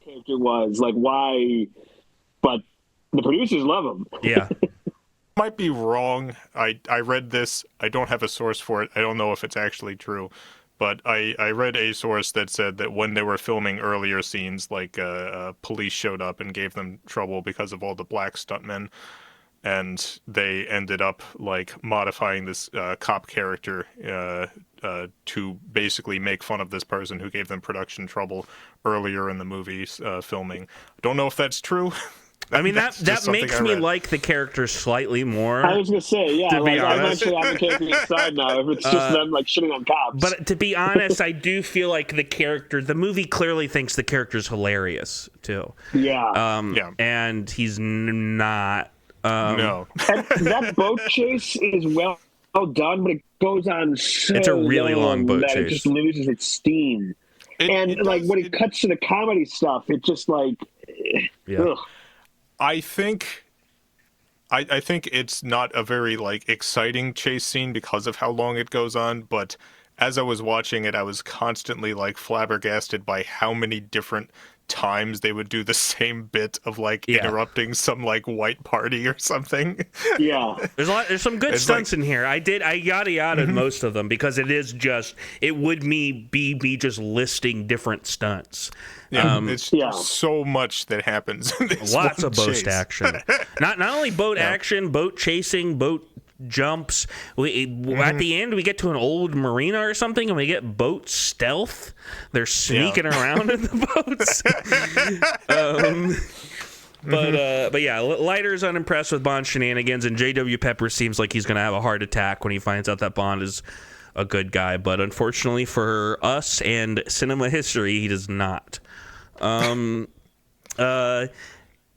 character was, like why, but the producers love him. Yeah. Might be wrong. I read this. I don't have a source for it. I don't know if it's actually true, but I read a source that said that when they were filming earlier scenes, like police showed up and gave them trouble because of all the black stuntmen, and they ended up like modifying this cop character to basically make fun of this person who gave them production trouble earlier in the movie's filming. Don't know if that's true. I mean, that makes me like the character slightly more. I was gonna say, yeah, to be I'm honest. actually on the character's side now. If it's just them like shitting on cops. But to be honest, I do feel like the movie clearly thinks the character's hilarious too. Yeah. And he's not. No. And that boat chase is well done, but it goes on so It's a really long boat that chase. It just loses its steam. When it cuts to the comedy stuff, it just like, ugh. I think it's not a very like exciting chase scene because of how long it goes on, but as I was watching it, I was constantly like flabbergasted by how many different times they would do the same bit of like interrupting some like white party or something. Yeah. There's some good stunts in here. I yada yada most of them because it would be me just listing different stunts. It's so much that happens in this lots one of boat chase. action. Not only boat action, boat chasing, boat jumps. At the end, we get to an old marina or something, and we get boat stealth. They're sneaking around in the boats. But yeah, Leiter's unimpressed with Bond's shenanigans, and J.W. Pepper seems like he's going to have a heart attack when he finds out that Bond is a good guy. But unfortunately for us and cinema history, he does not.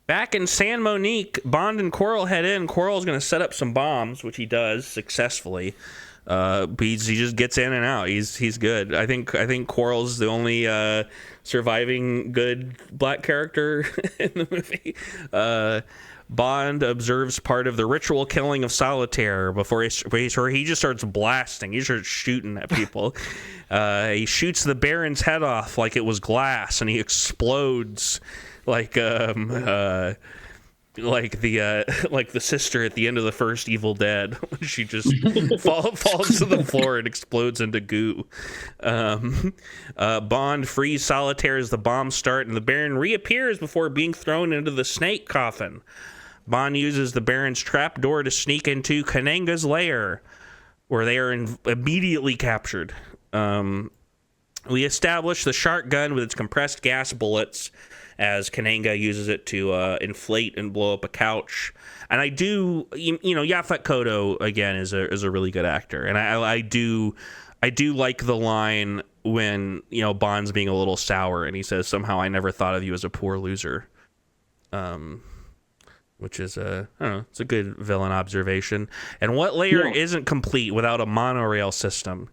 Back in San Monique, Bond and Quarrel head in. Quarrel's going to set up some bombs, which he does successfully. He just gets in and out. He's good. I think Quarrel's the only surviving good black character in the movie. Bond observes part of the ritual killing of Solitaire before he just starts blasting. He starts shooting at people. He shoots the Baron's head off like it was glass, and he explodes like like the sister at the end of the first Evil Dead, when she just falls to the floor and explodes into goo. Bond frees Solitaire as the bombs start, and the Baron reappears before being thrown into the snake coffin. Bond uses the Baron's trapdoor to sneak into Kananga's lair, where they are immediately captured. We establish the shark gun with its compressed gas bullets, as Kananga uses it to inflate and blow up a couch. And I do, Yaphet Kotto again is a really good actor, and I do like the line when Bond's being a little sour and he says, "Somehow I never thought of you as a poor loser," which is I don't know, it's a good villain observation. And what layer isn't complete without a monorail system,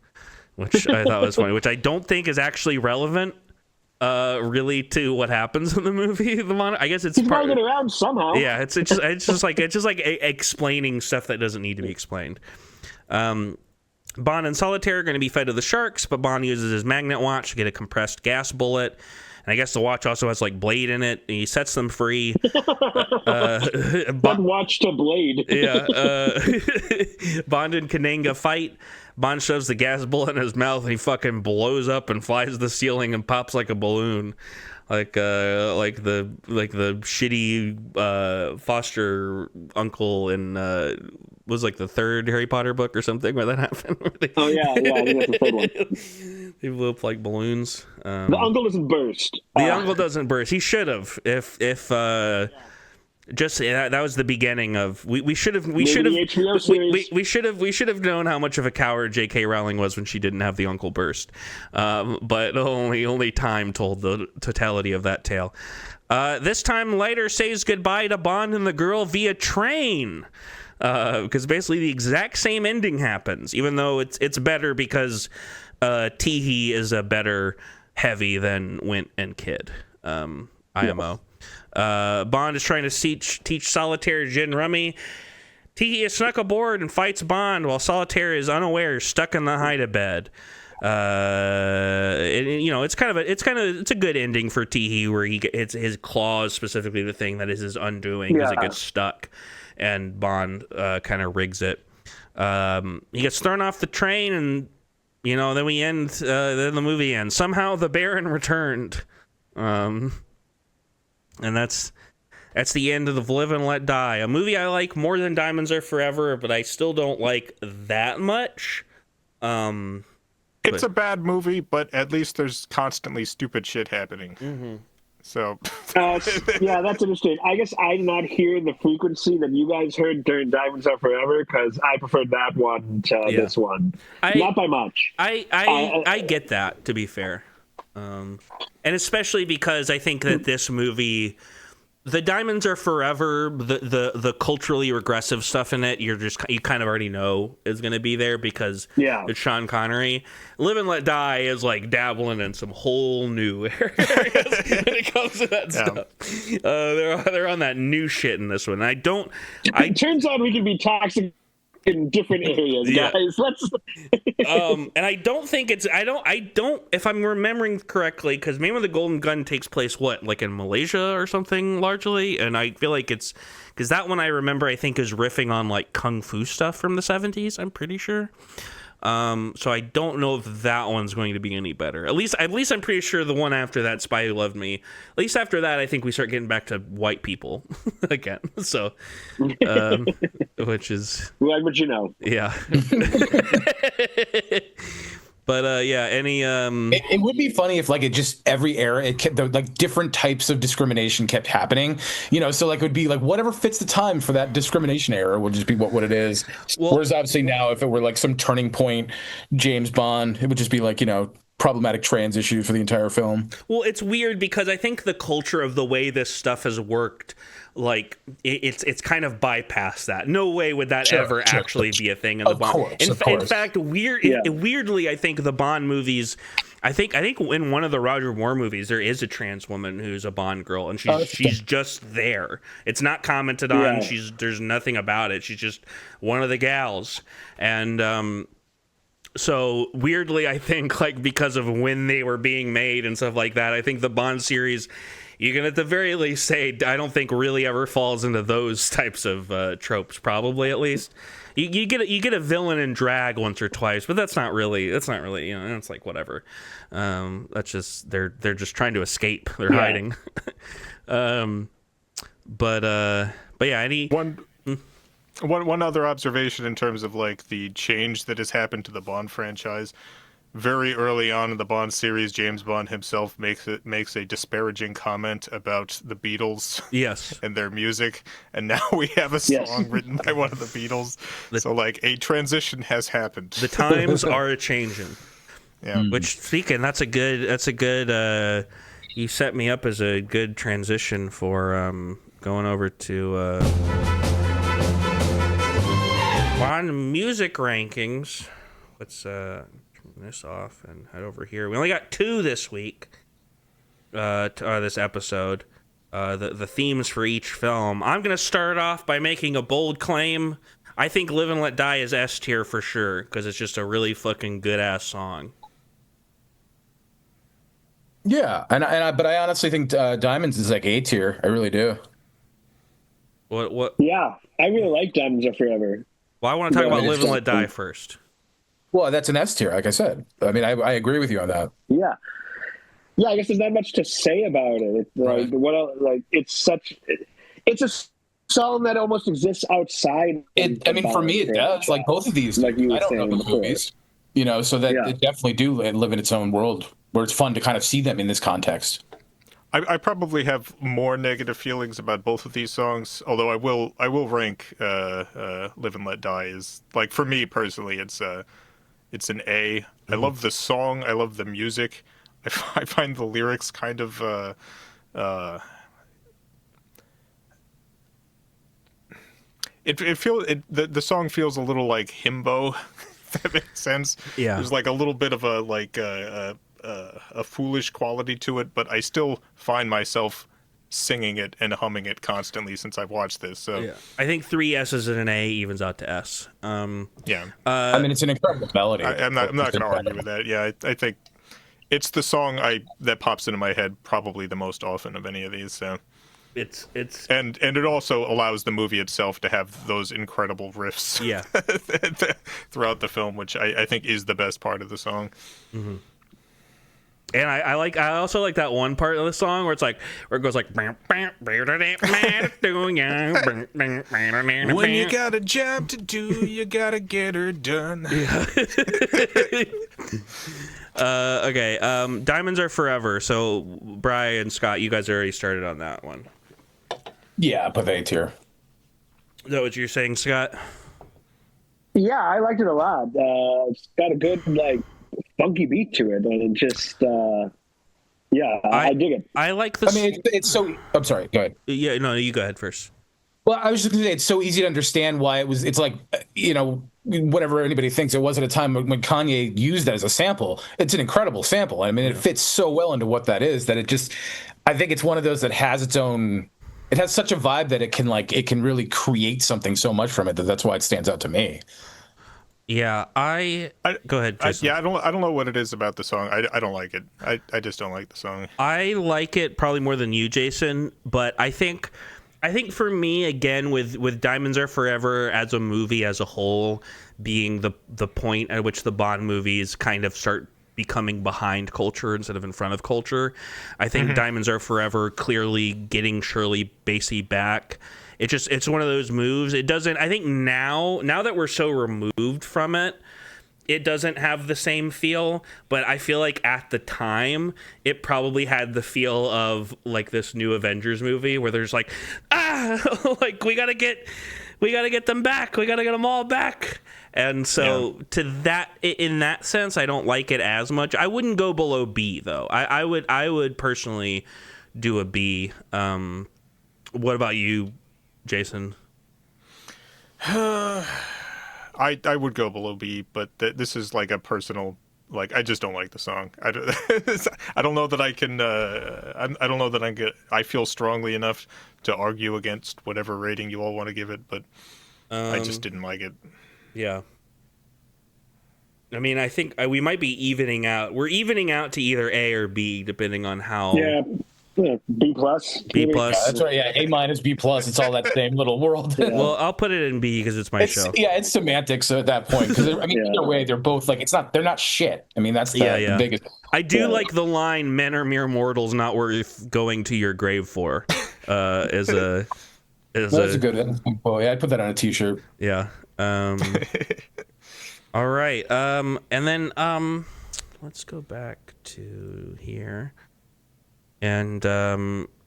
which I thought was funny, which I don't think is actually relevant really to what happens in the movie. I guess it's he's part it around somehow. Yeah, it's just like explaining stuff that doesn't need to be explained. Bond and Solitaire are going to be fed to the sharks, but Bond uses his magnet watch to get a compressed gas bullet. And I guess the watch also has like blade in it, and he sets them free. One watch to blade. Yeah. Bond and Kananga fight. Bond shoves the gas bullet in his mouth, and he fucking blows up and flies to the ceiling and pops like a balloon, like the shitty foster uncle in was like the third Harry Potter book or something where that happened. Oh yeah, I think that's the third one. They blew up like balloons. The uncle doesn't burst. The uncle doesn't burst. He should have. If just that was the beginning of we should have known how much of a coward J.K. Rowling was when she didn't have the uncle burst. But only time told the totality of that tale. This time, Leiter says goodbye to Bond and the girl via train. Because basically the exact same ending happens, even though it's better because Teehee is a better heavy than Wint and Kid. IMO. Bond is trying to teach Solitaire gin rummy. Teehee has snuck aboard and fights Bond while Solitaire is unaware, stuck in the hide-a-bed. It's a good ending for Teehee, where it's his claws, specifically the thing that is his undoing, because it gets stuck, and Bond kind of rigs it. He gets thrown off the train, and then we end. Then the movie ends. Somehow the Baron returned, and that's the end of the Live and Let Die, a movie I like more than Diamonds Are Forever, but I still don't like that much. It's a bad movie, but at least there's constantly stupid shit happening. Mm-hmm. So yeah, that's interesting. I guess I did not hear the frequency that you guys heard during Diamonds Are Forever, because I preferred that one to this one. Not by much. I get that, to be fair. And especially because I think that this movie, the Diamonds Are Forever, the culturally regressive stuff in it, you kind of already know is going to be there because it's Sean Connery. Live and Let Die is like dabbling in some whole new areas when it comes to that stuff. They're on that new shit in this one. It turns out we can be toxic in different areas, guys. Let's. And I don't think if I'm remembering correctly, because Man with the Golden Gun takes place in Malaysia or something largely, and I feel like it's because that one I remember I think is riffing on like kung fu stuff from the 70s. I'm pretty sure. So I don't know if that one's going to be any better. At least I'm pretty sure the one after that, Spy Who Loved Me. At least after that, I think we start getting back to white people again. So, which is like what you know. Yeah. But any it would be funny if it just every era it kept different types of discrimination kept happening, so it would be whatever fits the time for that discrimination era would just be what it is. Whereas obviously now if it were some turning point James Bond, it would just be problematic trans issues for the entire film. Well, it's weird because I think the culture of the way this stuff has worked, it's kind of bypassed that. No way would that ever actually be a thing in the Bond. In fact, weirdly, I think the Bond movies, I think in one of the Roger Moore movies there is a trans woman who's a Bond girl, and she's just there. It's not commented on. There's nothing about it. She's just one of the gals, and so weirdly, I think because of when they were being made and stuff like that, I think the Bond series you can at the very least say I don't think really ever falls into those types of tropes. Probably at least you get a villain in drag once or twice, but that's not really it's like whatever. That's just they're just trying to escape. They're hiding. But yeah, One other observation in terms of like the change that has happened to the Bond franchise. Very early on in the Bond series, James Bond himself makes a disparaging comment about the Beatles, and their music, and now we have a song written by one of the Beatles. So like a transition has happened. The times are a changing. Yeah. Which speaking, that's a good. You set me up as a good transition for going over to Bond music rankings. Let's turn this off and head over here. We only got 2 this week. This episode. The themes for each film. I'm gonna start off by making a bold claim. I think "Live and Let Die" is S tier for sure because it's just a really fucking good ass song. Yeah, but I honestly think Diamonds is like A tier. I really do. What? Yeah, I really like Diamonds Are Forever. Well, I want to talk about "Live and Let Die" first. Well, that's an S tier, like I said. I mean, I agree with you on that. Yeah. Yeah, I guess there's not much to say about it. It's a song that almost exists outside. For me, it does. Like both of these, like you I don't know the movies, so that they definitely do live in its own world where it's fun to kind of see them in this context. I probably have more negative feelings about both of these songs, although I will rank "Live and Let Die" as, like, for me personally, it's an A. Mm-hmm. I love the song. I love the music. I find the lyrics kind of the song feels a little like himbo, if that makes sense. Yeah. There's like a little bit of a foolish quality to it, but I still find myself singing it and humming it constantly since I've watched this. So yeah. I think 3 S's and an A evens out to S. I mean, it's an incredible melody. I'm not going to argue with that. Yeah, I think it's the song that pops into my head probably the most often of any of these. So it's and it also allows the movie itself to have those incredible riffs. Yeah. throughout the film, which I think is the best part of the song. Mm-hmm. And I also like that one part of the song where it goes like when you got a job to do, you gotta get her done. Yeah. Okay. Diamonds Are Forever. So Bri and Scott, you guys already started on that one. Yeah, but A tier. Is that what you're saying, Scott? Yeah, I liked it a lot. It's got a good funky beat to it, and it just I dig it. I like this. I mean, it's so. I'm sorry. Go ahead. Yeah, no, you go ahead first. Well, I was just going to say it's so easy to understand why it's like, whatever anybody thinks, it was at a time when Kanye used that as a sample. It's an incredible sample. I mean, it fits so well into what that is that I think it's one of those that has its own. It has such a vibe that it can really create something so much from it that's why it stands out to me. Yeah, go ahead, Jason. I don't know what it is about the song. I don't like it. I just don't like the song. I like it probably more than you, Jason, but I think for me, again, with Diamonds Are Forever as a movie as a whole being the point at which the Bond movies kind of start becoming behind culture instead of in front of culture, I think Diamonds Are Forever clearly getting Shirley Bassey back. It's one of those moves. It doesn't. I think now that we're so removed from it, it doesn't have the same feel. But I feel like at the time, it probably had the feel of like this new Avengers movie where there's like we gotta get them back. We gotta get them all back. And so in that sense, I don't like it as much. I wouldn't go below B though. I would personally do a B. What about you, Jason? I would go below B, but this is like a personal. Like, I just don't like the song. I don't know that I can. I don't know that I feel strongly enough to argue against whatever rating you all want to give it, but I just didn't like it. Yeah. I mean, I think we might be evening out. We're evening out to either A or B, depending on how. Yeah. Yeah, B plus. B plus. Yeah, that's right. Yeah, A minus, B plus. It's all that same little world. Yeah. Well, I'll put it in B because it's my show. Yeah, it's semantics at that point. Because I mean, either way, they're both like they're not shit. I mean, that's the biggest. I do like the line "Men are mere mortals, not worth going to your grave for." That's a good. Oh yeah, I'd put that on a T-shirt. Yeah. All right. And then let's go back to here. And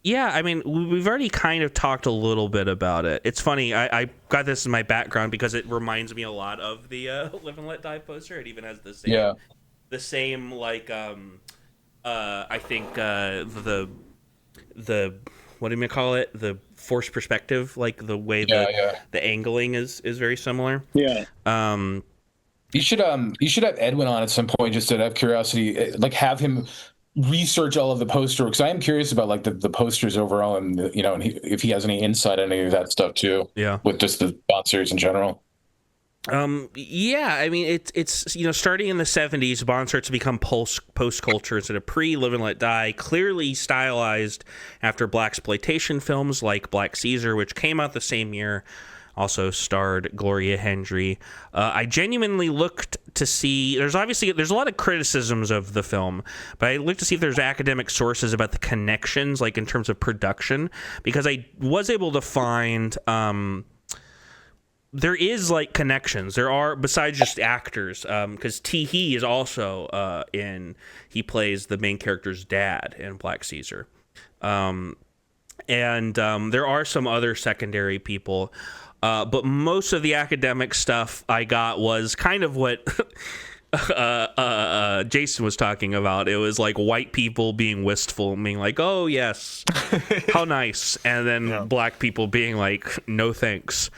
yeah, I mean, we've already kind of talked a little bit about it. It's funny. I got this in my background because it reminds me a lot of the Live and Let Die poster. It even has the same like I think the what do you call it? The forced perspective, like the way the angling is very similar. Yeah. You should have Edwin on at some point just to have curiosity, like have him research all of the poster, because I am curious about like the posters overall, and and if he has any insight on any of that stuff too. Yeah, with just the Bond series in general. Yeah, I mean it's starting in the 70s, Bond starts to become post culture instead of pre Live and Let Die, clearly stylized after blaxploitation films like Black Caesar, which came out the same year. Also starred Gloria Hendry. I genuinely looked to see, there's a lot of criticisms of the film, but I looked to see if there's academic sources about the connections, like in terms of production, because I was able to find there is like connections. There are, besides just actors, because Hee is also he plays the main character's dad in Black Caesar. And there are some other secondary people. But most of the academic stuff I got was kind of what Jason was talking about. It was like white people being wistful, being like, "Oh yes, how nice," and then black people being like, "No thanks."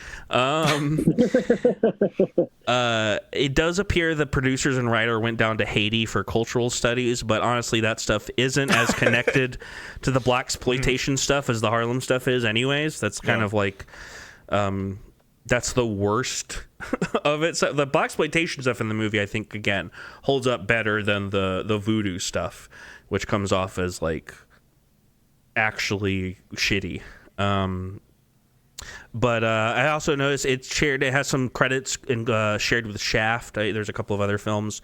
It does appear the producers and writer went down to Haiti for cultural studies, but honestly, that stuff isn't as connected to the blaxploitation stuff as the Harlem stuff is, anyways. That's kind of like. That's the worst of it. So the blaxploitation stuff in the movie, I think, again, holds up better than the voodoo stuff, which comes off as like actually shitty. But I also noticed it has some credits shared with Shaft. There's a couple of other films.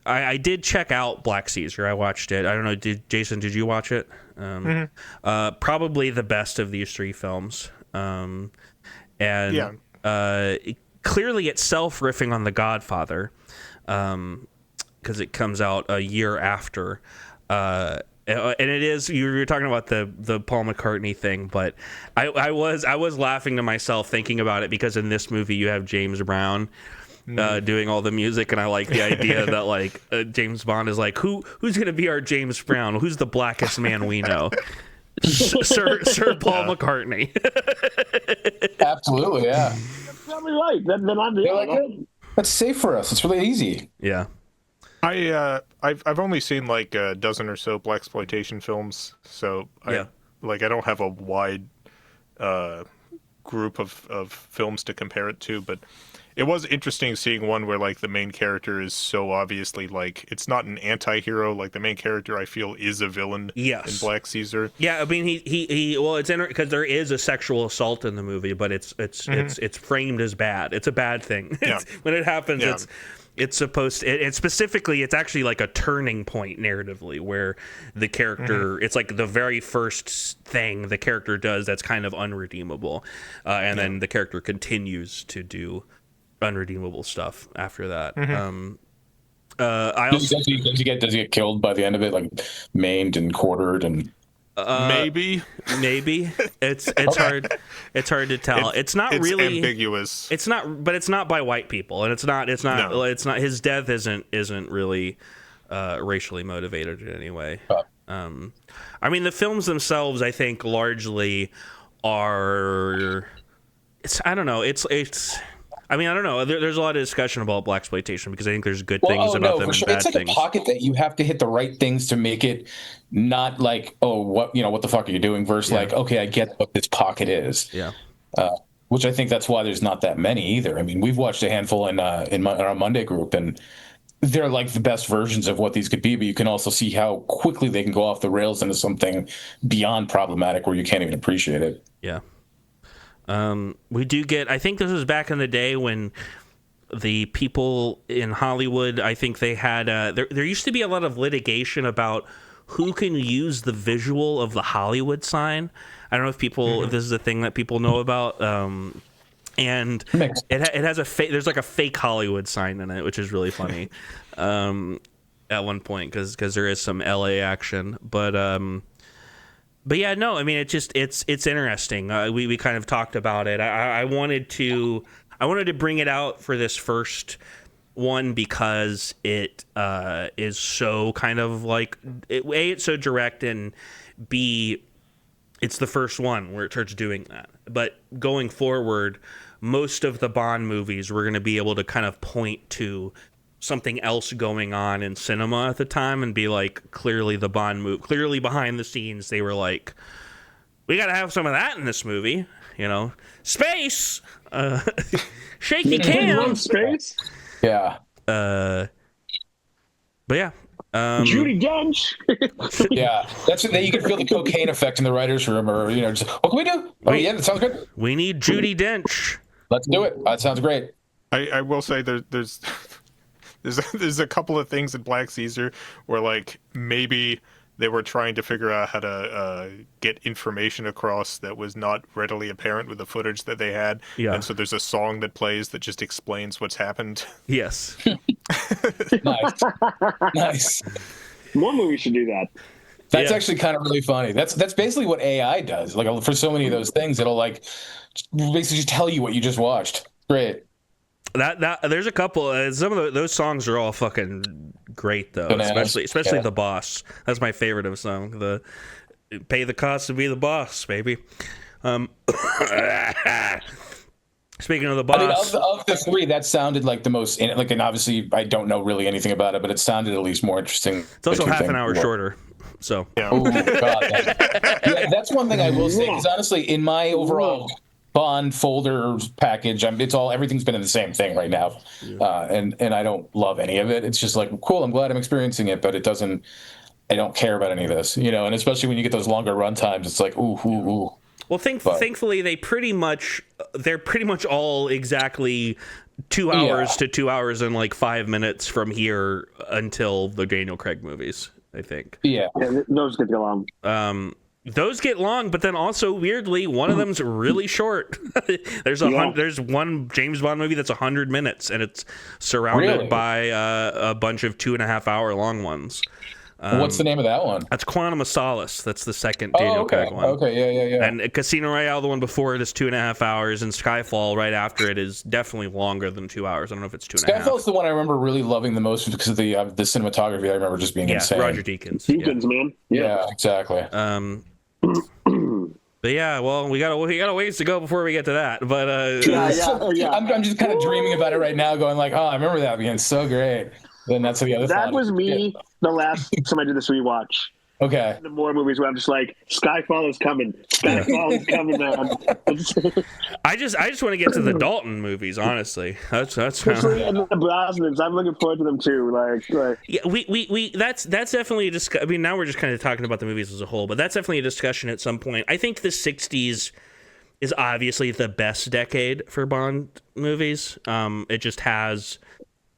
I did check out Black Caesar. I watched it. I don't know. Jason, did you watch it? Probably the best of these three films. Clearly itself riffing on The Godfather, because it comes out a year after. And it is, you were talking about the Paul McCartney thing, but I was laughing to myself thinking about it, because in this movie you have James Brown doing all the music, and I like the idea that like James Bond is like, who's gonna be our James Brown? Who's the blackest man we know? Sir Paul McCartney. Absolutely, yeah. That's probably right. Then I'm the that's safe for us. It's really easy. Yeah. I've only seen like a dozen or so blaxploitation films, so I don't have a wide group of films to compare it to, but it was interesting seeing one where like the main character is so obviously like, it's not an anti-hero. Like the main character, I feel, is a villain in Black Caesar. Yeah, I mean he well, it's because there is a sexual assault in the movie, but it's framed as bad. It's a bad thing. When it happens, it's supposed to, and specifically it's actually like a turning point narratively, where the character, it's like the very first thing the character does that's kind of unredeemable, and then the character continues to do unredeemable stuff after that. Does he get killed by the end of it, like maimed and quartered and maybe it's hard to tell. It's not really ambiguous. It's not by white people, and it's not his death isn't really racially motivated in any way. I mean, the films themselves, I think, largely are, I don't know. I mean, I don't know. There's a lot of discussion about blaxploitation, because I think there's good things about them and bad things. It's like a pocket that you have to hit the right things to make it not like, oh, what the fuck are you doing? Versus like, okay, I get what this pocket is. Yeah. Which I think that's why there's not that many either. I mean, we've watched a handful in our Monday group, and they're like the best versions of what these could be, but you can also see how quickly they can go off the rails into something beyond problematic where you can't even appreciate it. Yeah. We do get, I think this was back in the day when the people in Hollywood, I think they had, there used to be a lot of litigation about who can use the visual of the Hollywood sign. I don't know if people, if this is a thing that people know about. And it has there's like a fake Hollywood sign in it, which is really funny at one point because there is some LA action. But yeah, no, I mean, it's interesting. We kind of talked about it. I wanted to bring it out for this first one because it is so kind of like it's so direct, and B, it's the first one where it starts doing that. But going forward, most of the Bond movies we're going to be able to kind of point to something else going on in cinema at the time and be like, clearly the Bond movie, clearly behind the scenes they were like, we got to have some of that in this movie, you know, space, shaky cam, space, yeah, but yeah. Judi Dench. Yeah, that's you can feel the cocaine effect in the writers' room, or just what can we do? Oh yeah, that sounds good. We need Judi Dench. Let's do it. That sounds great. I will say there's a couple of things in Black Caesar where like maybe they were trying to figure out how to get information across that was not readily apparent with the footage that they had. Yeah. And so there's a song that plays that just explains what's happened. Yes. Nice. One movie should do that. That's actually kind of really funny. That's basically what AI does. Like for so many of those things, it'll like basically just tell you what you just watched. Great. That there's a couple. Some of those songs are all fucking great though. Bananas. Especially The Boss. That's my favorite of the song. The pay the cost to be the boss, baby. Speaking of The Boss, I mean, of the three, that sounded like the most. Like, and obviously, I don't know really anything about it, but it sounded at least more interesting. It's also half an hour shorter. So, yeah. Oh God, that's one thing I will say. Because honestly, in my overall Bond folder package, everything's been in the same thing right now, and I don't love any of it. It's just like, cool, I'm glad I'm experiencing it, but I don't care about any of this, and especially when you get those longer run times, it's like, ooh. Well, thankfully, they're pretty much all exactly 2 hours to 2 hours and like 5 minutes from here until the Daniel Craig movies, I think. Yeah, those get long. Those get long, but then also weirdly, one of them's really short. There's one James Bond movie that's 100 minutes, and it's surrounded by a bunch of 2.5 hour long ones. What's the name of that one? That's Quantum of Solace. That's the second Daniel Craig one. Okay, yeah. And Casino Royale, the one before it, is 2.5 hours, and Skyfall right after it is definitely longer than 2 hours. I don't know if it's 2.5. Skyfall's the one I remember really loving the most because of the cinematography. I remember just being insane. Roger Deakins. Man. Yeah, exactly. But yeah, well, we got a ways to go before we get to that. But I'm just kind of dreaming about it right now, going like, oh, I remember that being so great. Then that's the other. That was me the last time I did this rewatch. Okay. The more movies where I'm just like, Skyfall is coming. Skyfall is coming, man. I just want to get to the Dalton movies, honestly. That's especially and the Brosnans. I'm looking forward to them too. Like yeah, we that's definitely a discussion. I mean, now we're just kind of talking about the movies as a whole, but that's definitely a discussion at some point. I think the 60s is obviously the best decade for Bond movies. It just has.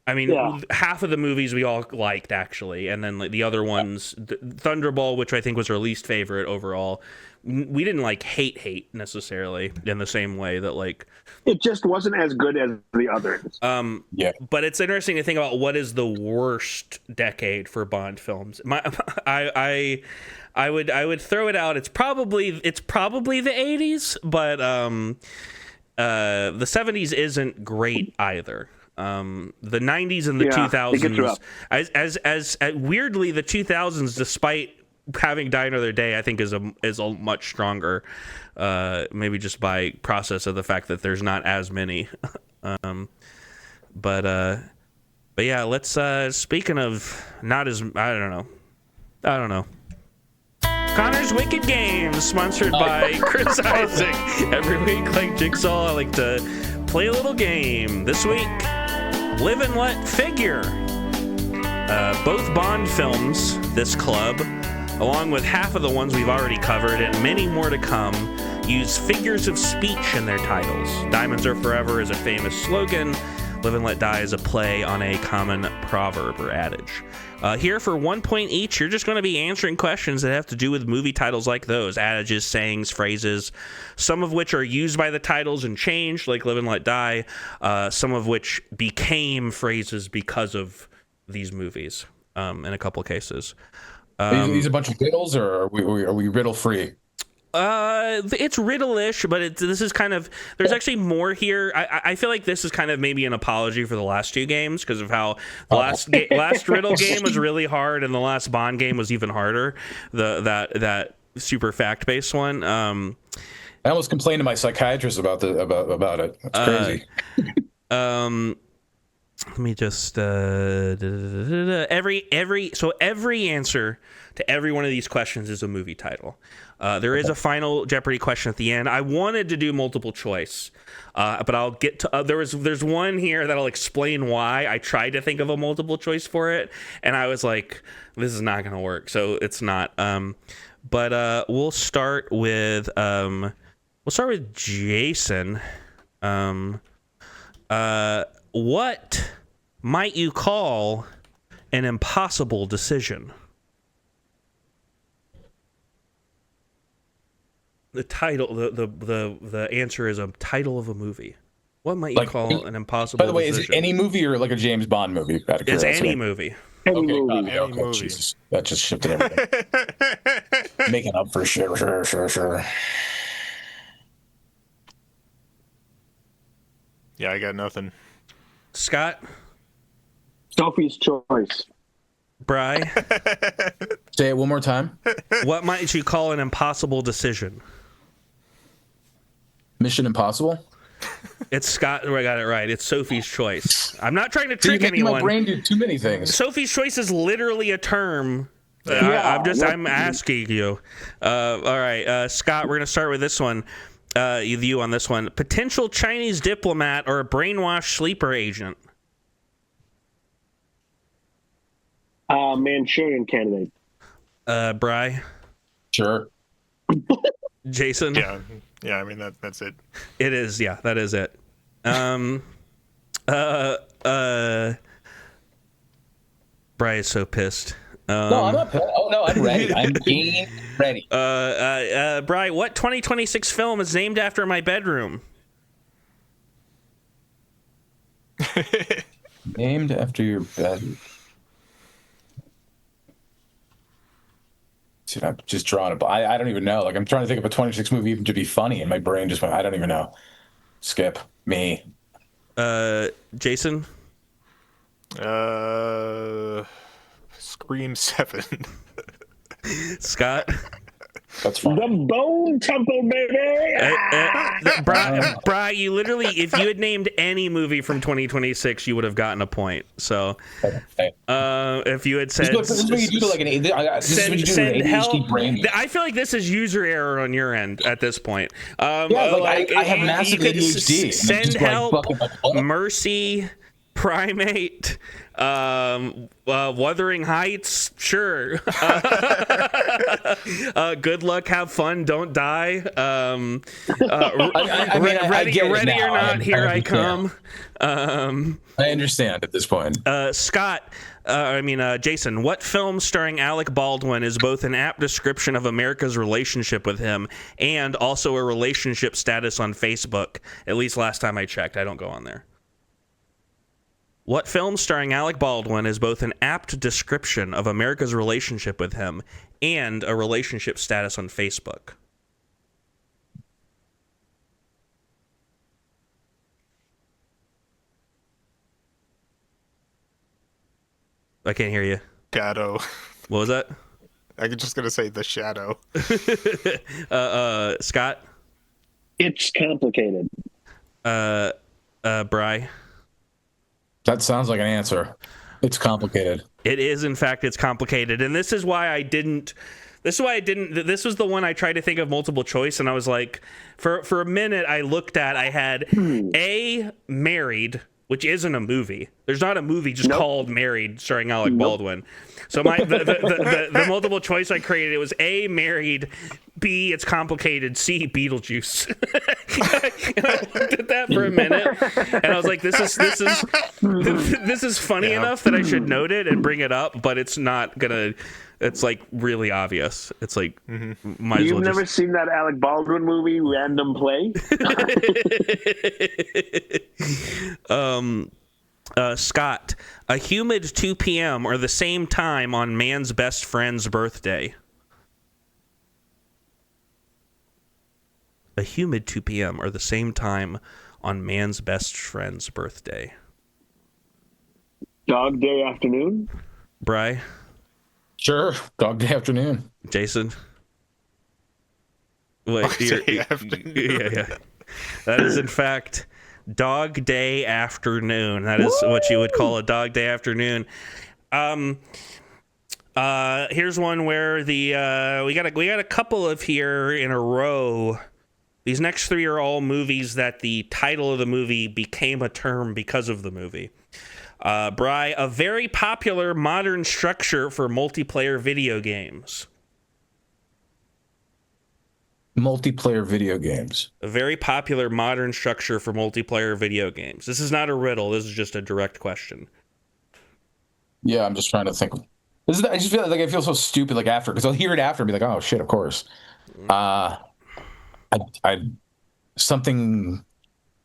I mean, half of the movies we all liked, actually, and then like the other ones, Thunderball, which I think was our least favorite overall, we didn't like hate necessarily in the same way that like it just wasn't as good as the others. But it's interesting to think about what is the worst decade for Bond films. I would throw it out. It's probably the 80s, but the 70s isn't great either. The 90s and the 2000s, as weirdly, the 2000s, despite having Die Another Day, I think is a much stronger, maybe just by process of the fact that there's not as many. But yeah, let's speaking of not as I don't know. Connor's Wicked Games, sponsored by Chris Isaac. Every week, like Jigsaw, I like to play a little game. This week, Live and Let Figure. Both Bond films, this club, along with half of the ones we've already covered and many more to come, use figures of speech in their titles. Diamonds Are Forever is a famous slogan. Live and Let Die is a play on a common proverb or adage. Here for 1 point each, you're just going to be answering questions that have to do with movie titles like those. Adages, sayings, phrases, some of which are used by the titles and changed, like Live and Let Die, some of which became phrases because of these movies in a couple cases. Are these a bunch of riddles, or are we riddle free? It's riddle-ish, but this is kind of, there's actually more here. I feel like this is kind of maybe an apology for the last two games because of how the last riddle game was really hard and the last Bond game was even harder. That super fact-based one. I almost complained to my psychiatrist about it. It's crazy. Let me just every answer to every one of these questions is a movie title. There is a final Jeopardy question at the end. I wanted to do multiple choice, but I'll get to. There's one here that'll explain why I tried to think of a multiple choice for it, and I was like, this is not going to work. So it's not. But we'll start with Jason. What might you call an impossible decision? The title, the answer is a title of a movie. What might you call an impossible decision? By the way, decision? Is it any movie or like a James Bond movie? It's any movie. Any movie. Jesus. That just shifted everything. Making up for sure. Yeah, I got nothing. Scott? Sophie's Choice. Bri? Say it one more time. What might you call an impossible decision? Mission Impossible? It's Scott. I got it right. It's Sophie's Choice. I'm not trying to trick anyone. My brain did too many things. Sophie's Choice is literally a term. I'm asking you. All right, Scott, we're going to start with this one. You on this one. Potential Chinese diplomat or a brainwashed sleeper agent? Manchurian Candidate. Bri? Sure. Jason? Yeah, I mean that's it. It is, yeah, that is it. Bri is so pissed. No, I'm not pissed. Oh no, I'm ready. I'm being ready. Bri, what 2026 film is named after my bedroom? Named after your bed. Dude, I'm just drawing a. I don't even know. Like, I'm trying to think of a 26 movie even to be funny, and my brain just went. I don't even know. Skip me. Jason. Scream 7. Scott. That's fine. The Bone Temple, baby. Bri, you literally, if you had named any movie from 2026, you would have gotten a point. So, if you had said, this is what you do to like an ADHD brain. I feel like this is user error on your end at this point. I have massive ADHD. Send help, mercy, primate. Wuthering Heights, sure. Good luck, have fun, don't die. Ready or not, here I come. I understand at this point. Jason, what film starring Alec Baldwin is both an apt description of America's relationship with him and also a relationship status on Facebook? At least last time I checked, I don't go on there. What film starring Alec Baldwin is both an apt description of America's relationship with him and a relationship status on Facebook? I can't hear you. Shadow. What was that? I'm just gonna say The Shadow. Scott? It's Complicated. Bri? That sounds like an answer. It's complicated. It is, in fact, it's complicated. And this is why I didn't. This was the one I tried to think of multiple choice, and I was like, for a minute, I looked at. I had A, married, which isn't a movie. There's not a movie just called Married starring Alec Baldwin. So the multiple choice I created, it was A, Married, B, it's complicated, C, Beetlejuice. And I looked at that for a minute, and I was like, this is funny enough that I should note it and bring it up, but it's not gonna. It's like really obvious. It's like might as well. You've never seen that Alec Baldwin movie, Random Play? Scott, a humid 2 p.m. or the same time on man's best friend's birthday. A humid 2 p.m. or the same time on man's best friend's birthday. Dog Day Afternoon? Bri? Sure. Dog Day Afternoon. Jason? Wait, Afternoon. Yeah. That is, in fact, Dog Day Afternoon. That is what you would call a Dog Day Afternoon. Here's one where we got a couple of here in a row. These next three are all movies that the title of the movie became a term because of the movie. Bri, a very popular modern structure for multiplayer video games. Multiplayer video games. A very popular modern structure for multiplayer video games. This is not a riddle. This is just a direct question. Yeah, I'm just trying to think. I just feel like I feel so stupid like after, because I'll hear it after and be like, oh shit, of course. Something.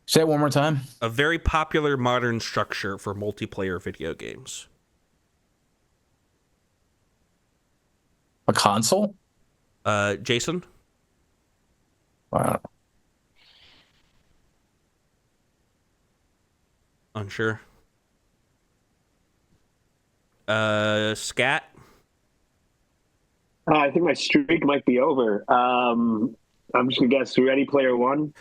Say it one more time. A very popular modern structure for multiplayer video games. A console? Jason? Wow. Unsure. Scat? I think my streak might be over. I'm just going to guess Ready Player One.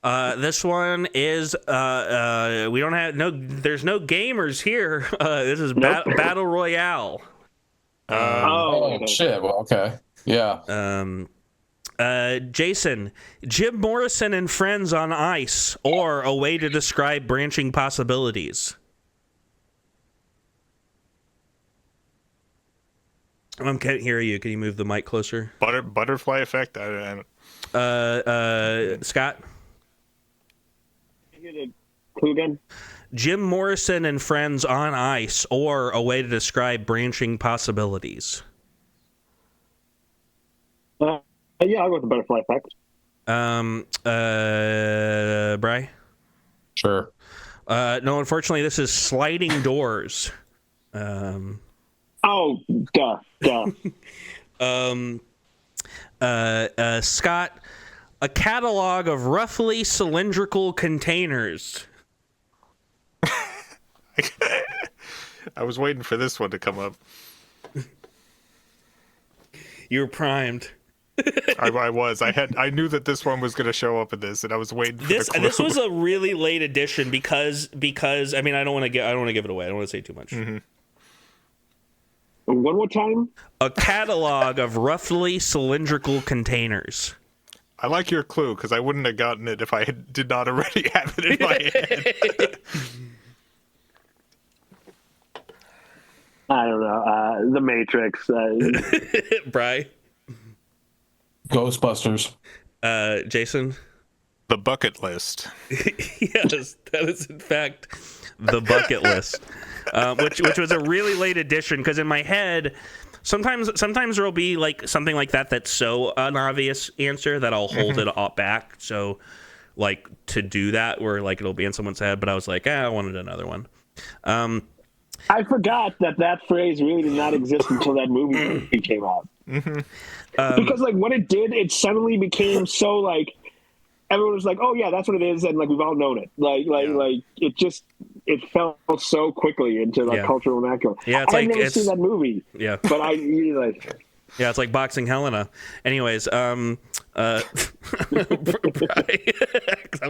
This one is we don't have there's no gamers here. This is Battle Royale. Shit. Well, okay. Yeah. Jason, Jim Morrison and Friends on Ice, or a way to describe branching possibilities. I can't hear you. Can you move the mic closer? Butterfly effect. I don't... Scott. Who again? Jim Morrison and Friends on Ice, or a way to describe branching possibilities. Yeah, I'll go with the butterfly effect. Bri? Sure. No, unfortunately, this is Sliding Doors. Oh, duh. Scott, a catalog of roughly cylindrical containers. I was waiting for this one to come up. You were primed. I was. I knew that this one was going to show up in this, and I was waiting for the clue. This was a really late addition because I mean I don't want to give it away. I don't want to say too much. Mm-hmm. One more time. A catalog of roughly cylindrical containers. I like your clue because I wouldn't have gotten it if I did not already have it in my head. I don't know. The Matrix. Bri? Ghostbusters. Jason? The Bucket List. Yes, that is in fact the Bucket List, which was a really late addition because in my head, sometimes there will be like something like that that's so an obvious answer that I'll hold it up back. So, like to do that where like it'll be in someone's head, but I was like, I wanted another one. I forgot that phrase really did not exist until that movie came out. Because like when it did, it suddenly became so like everyone was like, "Oh yeah, that's what it is," and like we've all known it. Like it fell so quickly into like cultural vernacular. Yeah, I've never seen that movie. Yeah, but I really like. Yeah, it's like boxing Helena. Anyways, I'm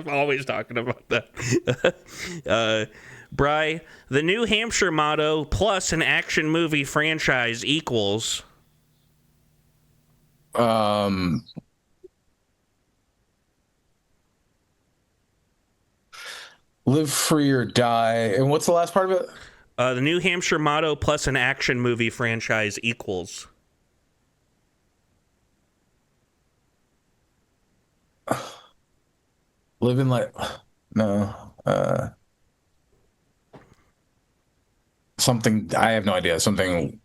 always talking about that. Bri, the New Hampshire motto plus an action movie franchise equals. Live free or die. And what's the last part of it? The New Hampshire motto plus an action movie franchise equals. Living like no. Something I have no idea. Something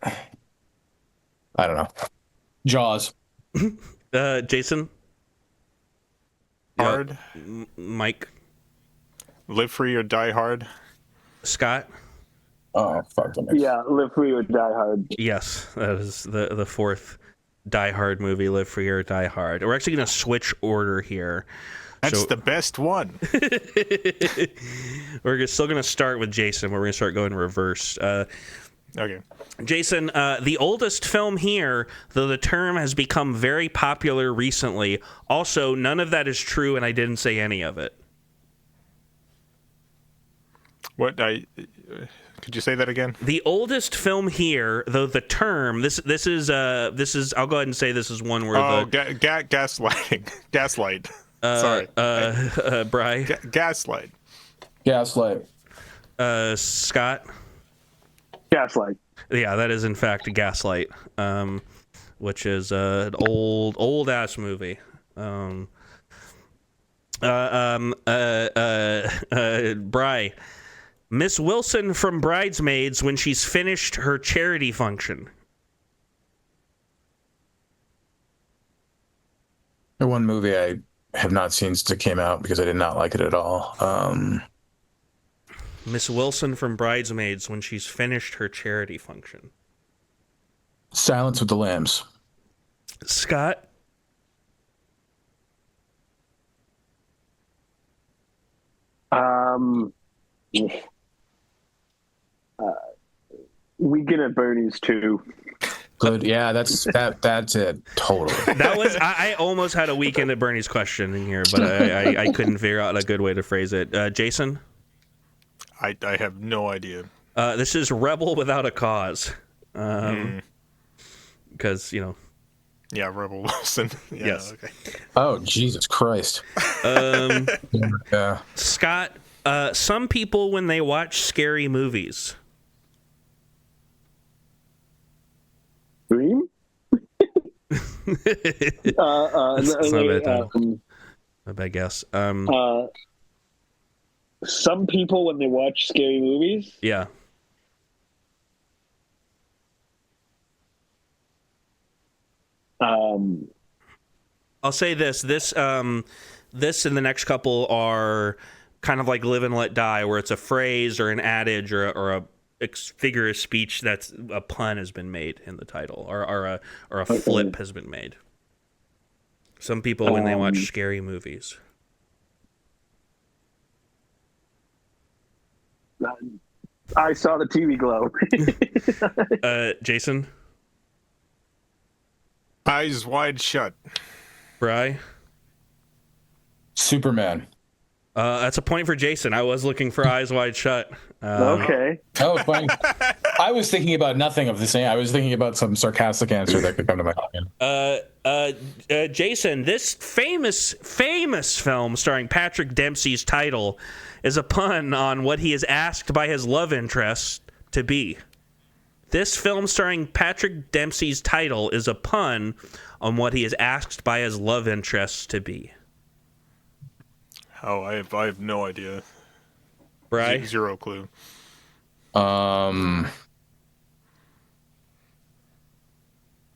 I don't know. Jaws. Jason. Hard. Mike. Live free or die hard. Scott. Oh fuck. Yeah, Live Free or Die Hard. Yes, that is the fourth Die Hard movie. Live Free or Die Hard. We're actually going to switch order here. That's the best one. We're still going to start with Jason, but we're going to start going reverse. Okay. Jason, the oldest film here, though the term has become very popular recently. Also, none of that is true, and I didn't say any of it. What could you say that again? The oldest film here, though the term this is I'll go ahead and say this is one where gaslighting. Gaslight. Sorry. Bri. Gaslight. Gaslight. Scott. Gaslight. Yeah, that is in fact Gaslight, which is an old ass movie. Bri. Miss Wilson from Bridesmaids when she's finished her charity function. The one movie I have not seen since it came out because I did not like it at all. Miss Wilson from Bridesmaids when she's finished her charity function. Silence with the Lambs. Scott? Weekend at Bernie's too. Good. Yeah, that's it. Totally. That was I almost had a Weekend at Bernie's question in here, but I couldn't figure out a good way to phrase it. Jason? I have no idea. This is Rebel Without a Cause. Because, you know. Yeah, Rebel Wilson. Yeah, yes. Okay. Oh, Jesus Christ. Yeah. Scott, some people when they watch scary movies. Dream? That's not a bad guess. Some people when they watch scary movies. Yeah. I'll say this and the next couple are kind of like Live and Let Die, where it's a phrase or an adage or a figure of speech that's a pun has been made in the title or a flip has been made. Some people when they watch scary movies. I saw the TV glow. Jason? Eyes Wide Shut. Bri? Superman. That's a point for Jason. I was looking for Eyes Wide Shut. Okay. Oh, funny. I was thinking about nothing of the same. I was thinking about some sarcastic answer that could come to my mind. Jason, this famous film starring Patrick Dempsey's title is a pun on what he is asked by his love interest to be. This film starring Patrick Dempsey's title is a pun on what he is asked by his love interest to be. Oh, I have no idea. Bri? Zero clue.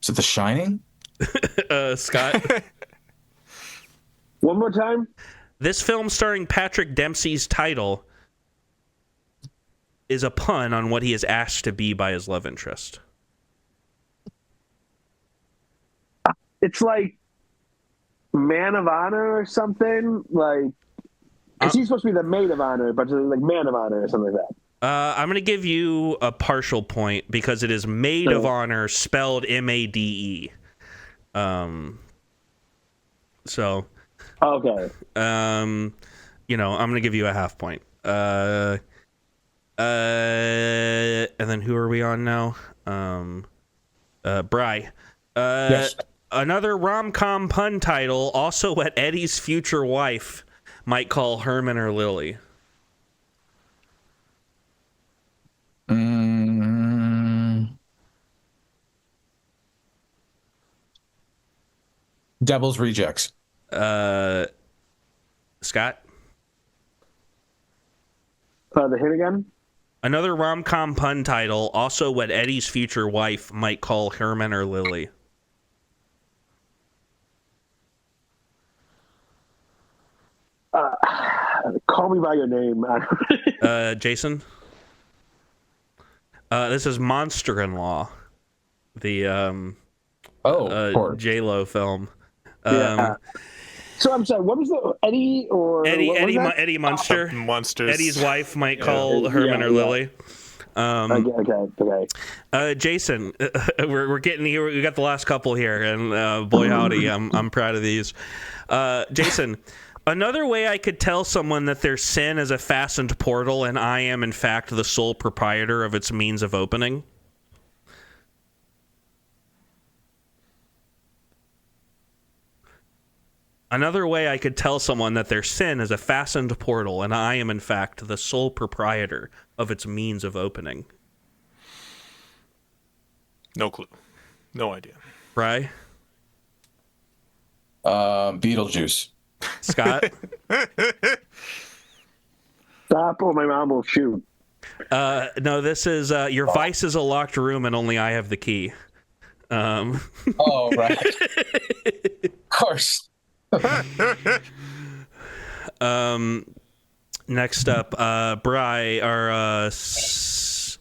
Is it The Shining? Scott? One more time. This film starring Patrick Dempsey's title is a pun on what he is asked to be by his love interest. It's like Man of Honor or something. Like, is he supposed to be the maid of honor, but like Man of Honor or something like that? I'm going to give you a partial point because it is Maid of Honor spelled M-A-D-E. So. Okay. I'm going to give you a half point. And then who are we on now? Bri. Yes. Another rom-com pun title, also at Eddie's future wife. might call Herman or Lily? Devil's Rejects. Scott? The hit again? Another rom-com pun title, also what Eddie's future wife might call Herman or Lily. Call Me By Your Name. Jason? This is Monster-in-Law, the J-Lo film. Yeah. So I'm sorry, what was the Eddie or Eddie Munster? Monsters. Eddie's wife might call Herman or Lily. Okay. Jason, we're getting here. We got the last couple here, and boy howdy, I'm proud of these. Jason, another way I could tell someone that their sin is a fastened portal, and I am in fact the sole proprietor of its means of opening. Another way I could tell someone that their sin is a fastened portal, and I am in fact the sole proprietor of its means of opening. No clue. No idea. Bri? Beetlejuice. Scott? Stop or my mom will shoot. No, this is your vice is a locked room and only I have the key. Oh, right. Of course. Next up, Bri or Scott.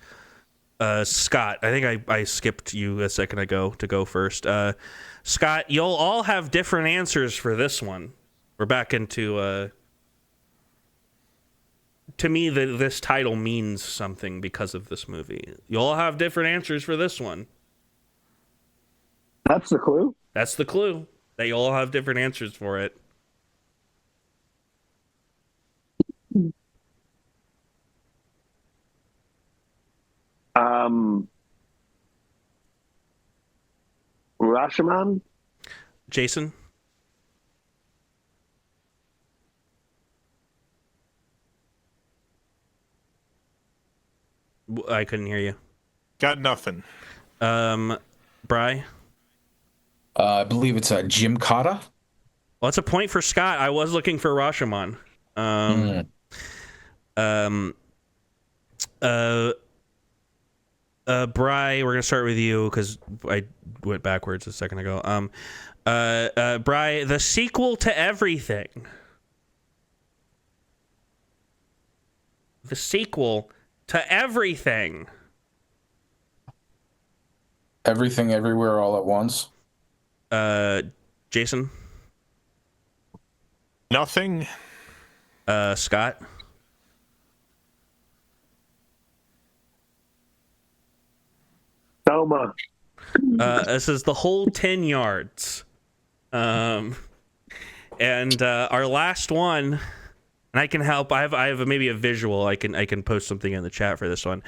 I think I skipped you a second ago to go first. Scott, you'll all have different answers for this one. We're back into to me this title means something because of this movie. You'll all have different answers for this one. That's the clue? That's the clue. They all have different answers for it. Rashomon? Jason? I couldn't hear you. Got nothing. Bri? I believe it's Jim Cotta. Well, that's a point for Scott. I was looking for Rashomon. Bri, we're gonna start with you because I went backwards a second ago. Bri, the sequel to Everything. The sequel to Everything. Everything, Everywhere, All at Once. Jason? Nothing. Scott? Selma. This is The Whole 10 Yards. And our last one, and I can help. I have maybe a visual. I can post something in the chat for this one.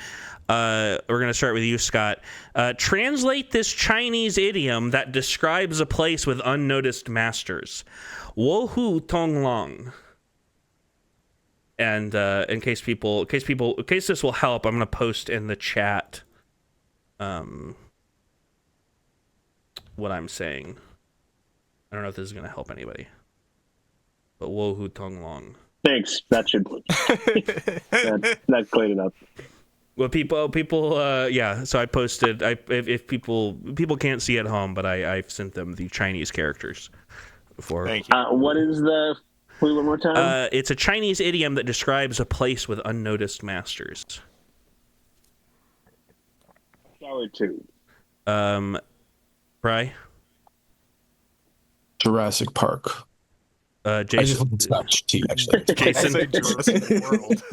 We're gonna start with you, Scott. Translate this Chinese idiom that describes a place with unnoticed masters. Wo hu tong long. And in case this will help, I'm gonna post in the chat what I'm saying. I don't know if this is gonna help anybody. But wo hu tong long. Thanks. That should that cleared it up. Well, people, yeah. So I posted. If people can't see at home, but I've sent them the Chinese characters before. Thank you. What is the? Wait, one more time. It's a Chinese idiom that describes a place with unnoticed masters. Shower 2. Bri? Jurassic Park. Jason. I just looked at Scotch tea, actually. Jason. I say Jurassic World.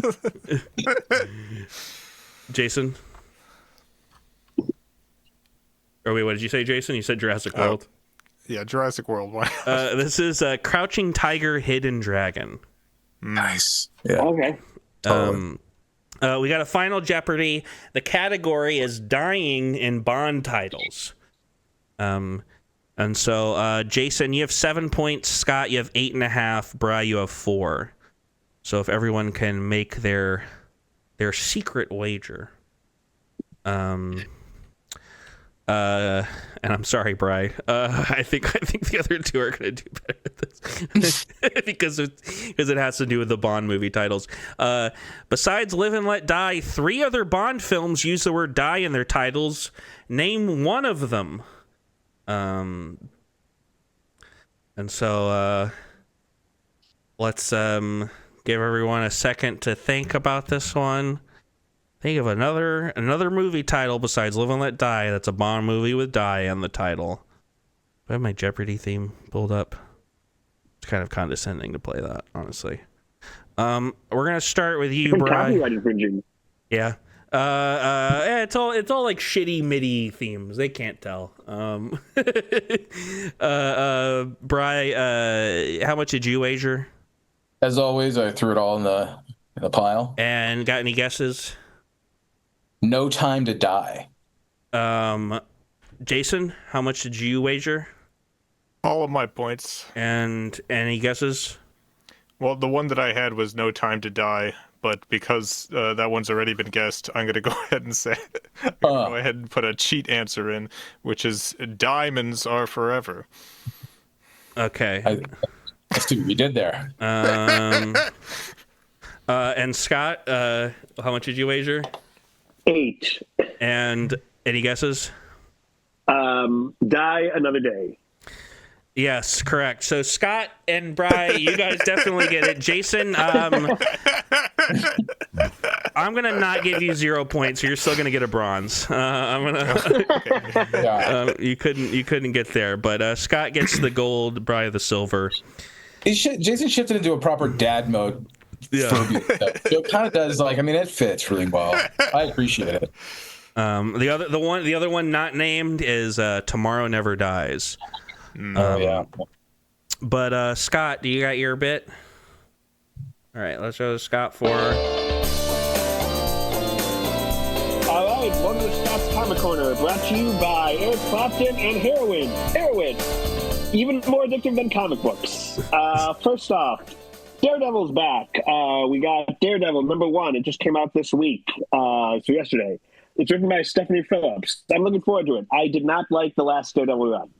Jason? Or wait, what did you say, Jason? You said Jurassic World? Yeah, Jurassic World. This is Crouching Tiger, Hidden Dragon. Nice. Yeah. Okay. We got a Final Jeopardy. The category is dying in Bond titles. And so, Jason, you have 7 points. Scott, you have 8.5. Bri, you have 4. So if everyone can make their secret wager. And I'm sorry, Bri. I think the other two are going to do better at this because it has to do with the Bond movie titles. Besides Live and Let Die, 3 other Bond films use the word die in their titles. Name one of them. And so let's give everyone a second to think about this one. Think of another movie title besides Live and Let Die that's a Bond movie with die on the title. I have my Jeopardy theme pulled up. It's kind of condescending to play that, honestly. We're gonna start with you, Bri. Copyright infringing. Yeah. It's all like shitty MIDI themes. They can't tell. Bri, how much did you wager? As always, I threw it all in the pile. And got any guesses? No Time to Die. Jason, how much did you wager? All of my points. And any guesses? Well, the one that I had was No Time to Die, but because that one's already been guessed, I'm going to go ahead and say, go ahead and put a cheat answer in, which is Diamonds Are Forever. Okay. I see what you did there. And Scott, how much did you wager? 8. And any guesses? Die Another Day. Yes, correct. So Scott and Bri, you guys definitely get it. Jason, I'm gonna not give you 0 points. So you're still gonna get a bronze. You couldn't get there, but Scott gets the gold. Bri the silver. Jason shifted into a proper dad mode. Yeah, so it kind of does. It fits really well. I appreciate it. The other one not named is Tomorrow Never Dies. Yeah. But Scott, do you got your bit? All right, let's go to Scott for. All right, welcome to Scott's Comic Corner, brought to you by Eric Clapton and Heroin. Heroin, even more addictive than comic books. First off, Daredevil's back. We got Daredevil #1. It just came out this week, so yesterday. It's written by Stephanie Phillips. I'm looking forward to it. I did not like the last Daredevil run.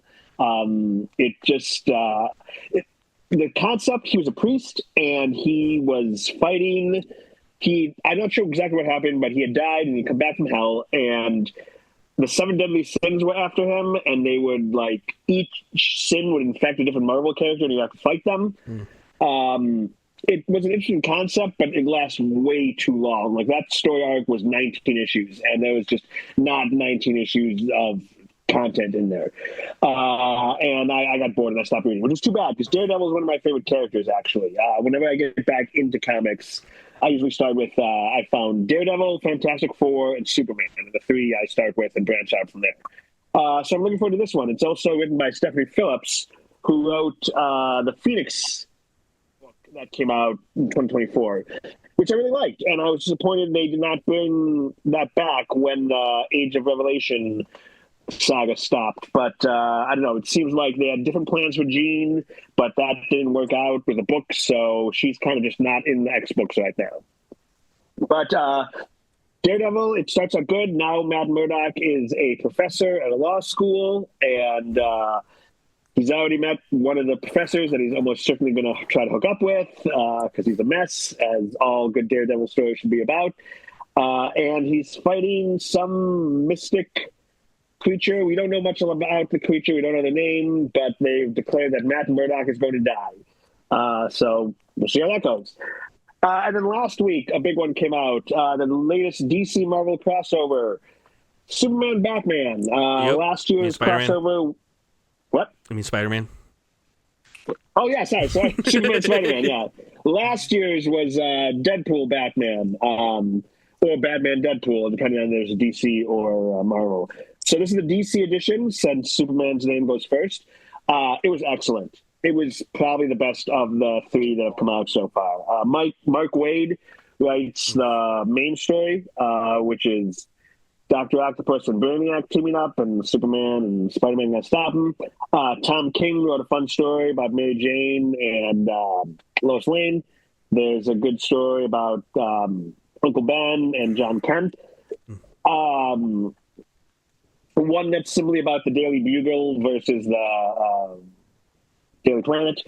The concept, he was a priest and he was fighting. I'm not sure exactly what happened, but he had died and he'd come back from hell, and the 7 deadly sins were after him, and they would each sin would infect a different Marvel character and you have to fight them. It was an interesting concept, but it lasts way too long. That story arc was 19 issues, and there was just not 19 issues of content in there. And I got bored and I stopped reading, which is too bad, because Daredevil is one of my favorite characters, actually. Whenever I get back into comics, I usually start with, I found Daredevil, Fantastic Four, and Superman. And the 3 I start with and branch out from there. So I'm looking forward to this one. It's also written by Stephanie Phillips, who wrote the Phoenix book that came out in 2024, which I really liked. And I was disappointed they did not bring that back when the Age of Revelation saga stopped. But I don't know, it seems like they had different plans for Jean, but that didn't work out with the book, so she's kind of just not in the X books right now. But Daredevil, it starts out good. Now Matt Murdock is a professor at a law school, and he's already met one of the professors that he's almost certainly going to try to hook up with, because he's a mess, as all good Daredevil stories should be about. And he's fighting some mystic creature. We don't know much about the creature. We don't know the name, but they've declared that Matt Murdock is going to die. So we'll see how that goes. And then last week, a big one came out. The latest DC Marvel crossover, Superman Batman. Last year's crossover. What? You mean Spider-Man? Oh, yeah, sorry. Superman Spider-Man, yeah. Last year's was Deadpool Batman, or Batman Deadpool, depending on if there's a DC or Marvel. So this is the DC edition, since Superman's name goes first. It was excellent. It was probably the best of the 3 that have come out so far. Mark Waid writes the main story, which is Dr. Octopus and Brainiac teaming up, and Superman and Spider-Man gonna stop him. Tom King wrote a fun story about Mary Jane and Lois Lane. There's a good story about Uncle Ben and John Kent. One that's simply about the Daily Bugle versus the Daily Planet.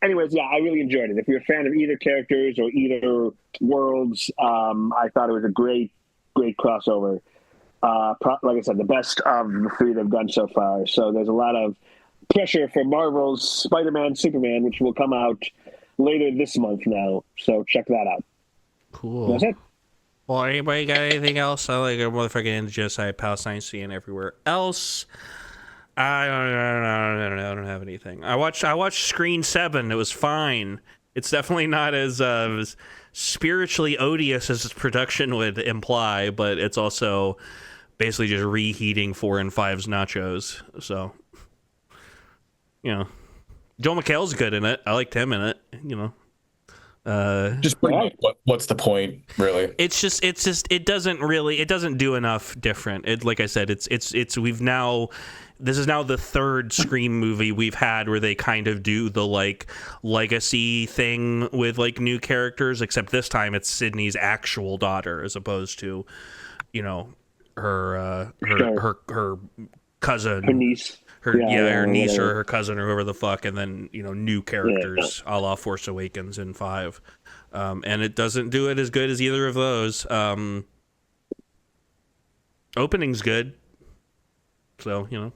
Anyways, yeah, I really enjoyed it. If you're a fan of either characters or either worlds, I thought it was a great crossover. Like I said, the best of the three they've done so far. So there's a lot of pressure for Marvel's Spider-Man, Superman, which will come out later this month now. So check that out. Cool. That's it. Well, anybody got anything else? I like a motherfucking into genocide, Palestine, and everywhere else. I don't have anything. I watched Screen 7. It was fine. It's definitely not as spiritually odious as its production would imply, but it's also basically just reheating 4 and 5's nachos. So, you know, Joel McHale's good in it. I liked him in it. You know, just what's the point, really? It's just it doesn't do enough different. It, like I said, this is now the third Scream movie we've had where they kind of do the like legacy thing with like new characters, except this time it's Sydney's actual daughter as opposed to, you know, her cousin, her niece, her niece or her cousin or whoever the fuck, and then, you know, new characters a la Force Awakens in 5, and it doesn't do it as good as either of those. Opening's good, so you know.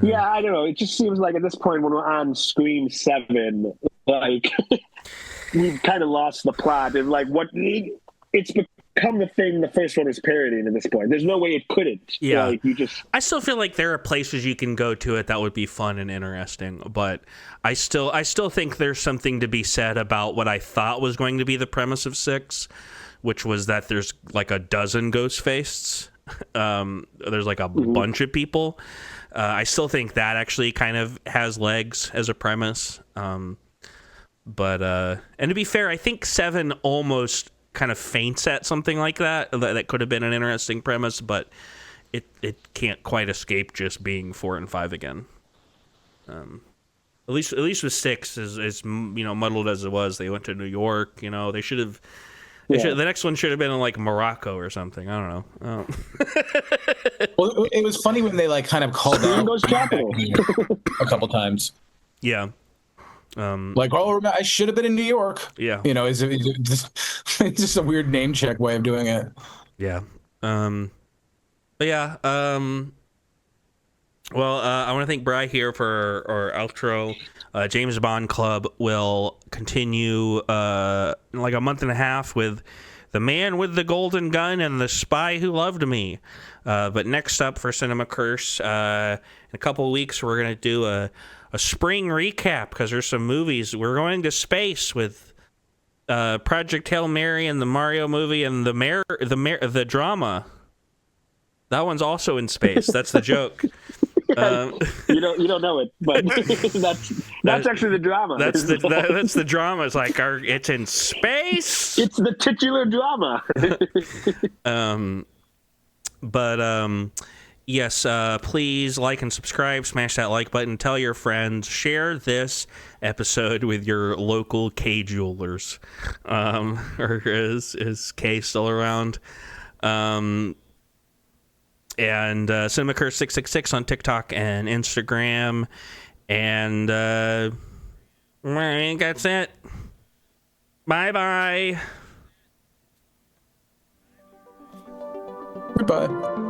Yeah, I don't know. It just seems like at this point when we're on Scream 7, like we've kind of lost the plot. And like it's become the thing the first one is parodying at this point. There's no way it couldn't. Yeah, like, I still feel like there are places you can go to it that would be fun and interesting, but I still think there's something to be said about what I thought was going to be the premise of 6, which was that there's like a dozen Ghostfaces. There's like a bunch of people. I still think that actually kind of has legs as a premise. But and to be fair, I think 7 almost kind of feints at something like that. That could have been an interesting premise, but it can't quite escape just being 4 and 5 again. At least with 6, as you know, muddled as it was, they went to New York. You know, they should have. The next one should have been in like Morocco or something. I don't know. Well, it was funny when they like kind of called out a couple times. Yeah. Like, oh, I should have been in New York. Yeah. You know, it's just a weird name check way of doing it. Yeah. But yeah. Well, I want to thank Bri here for our outro. James Bond Club will continue in like a month and a half with The Man with the Golden Gun and The Spy Who Loved Me. But next up for Cinema Curse, in a couple of weeks, we're going to do a spring recap because there's some movies. We're going to space with Project Hail Mary and the Mario movie and the drama. That one's also in space. That's the joke. You don't know it, but that's actually the drama. That's the drama. It's like it's in space. It's the titular drama. Yes. Please like and subscribe. Smash that like button. Tell your friends. Share this episode with your local K jewelers. Or is K still around? And CinemaCurse666 on TikTok and Instagram. And I think that's it. Bye-bye. Goodbye.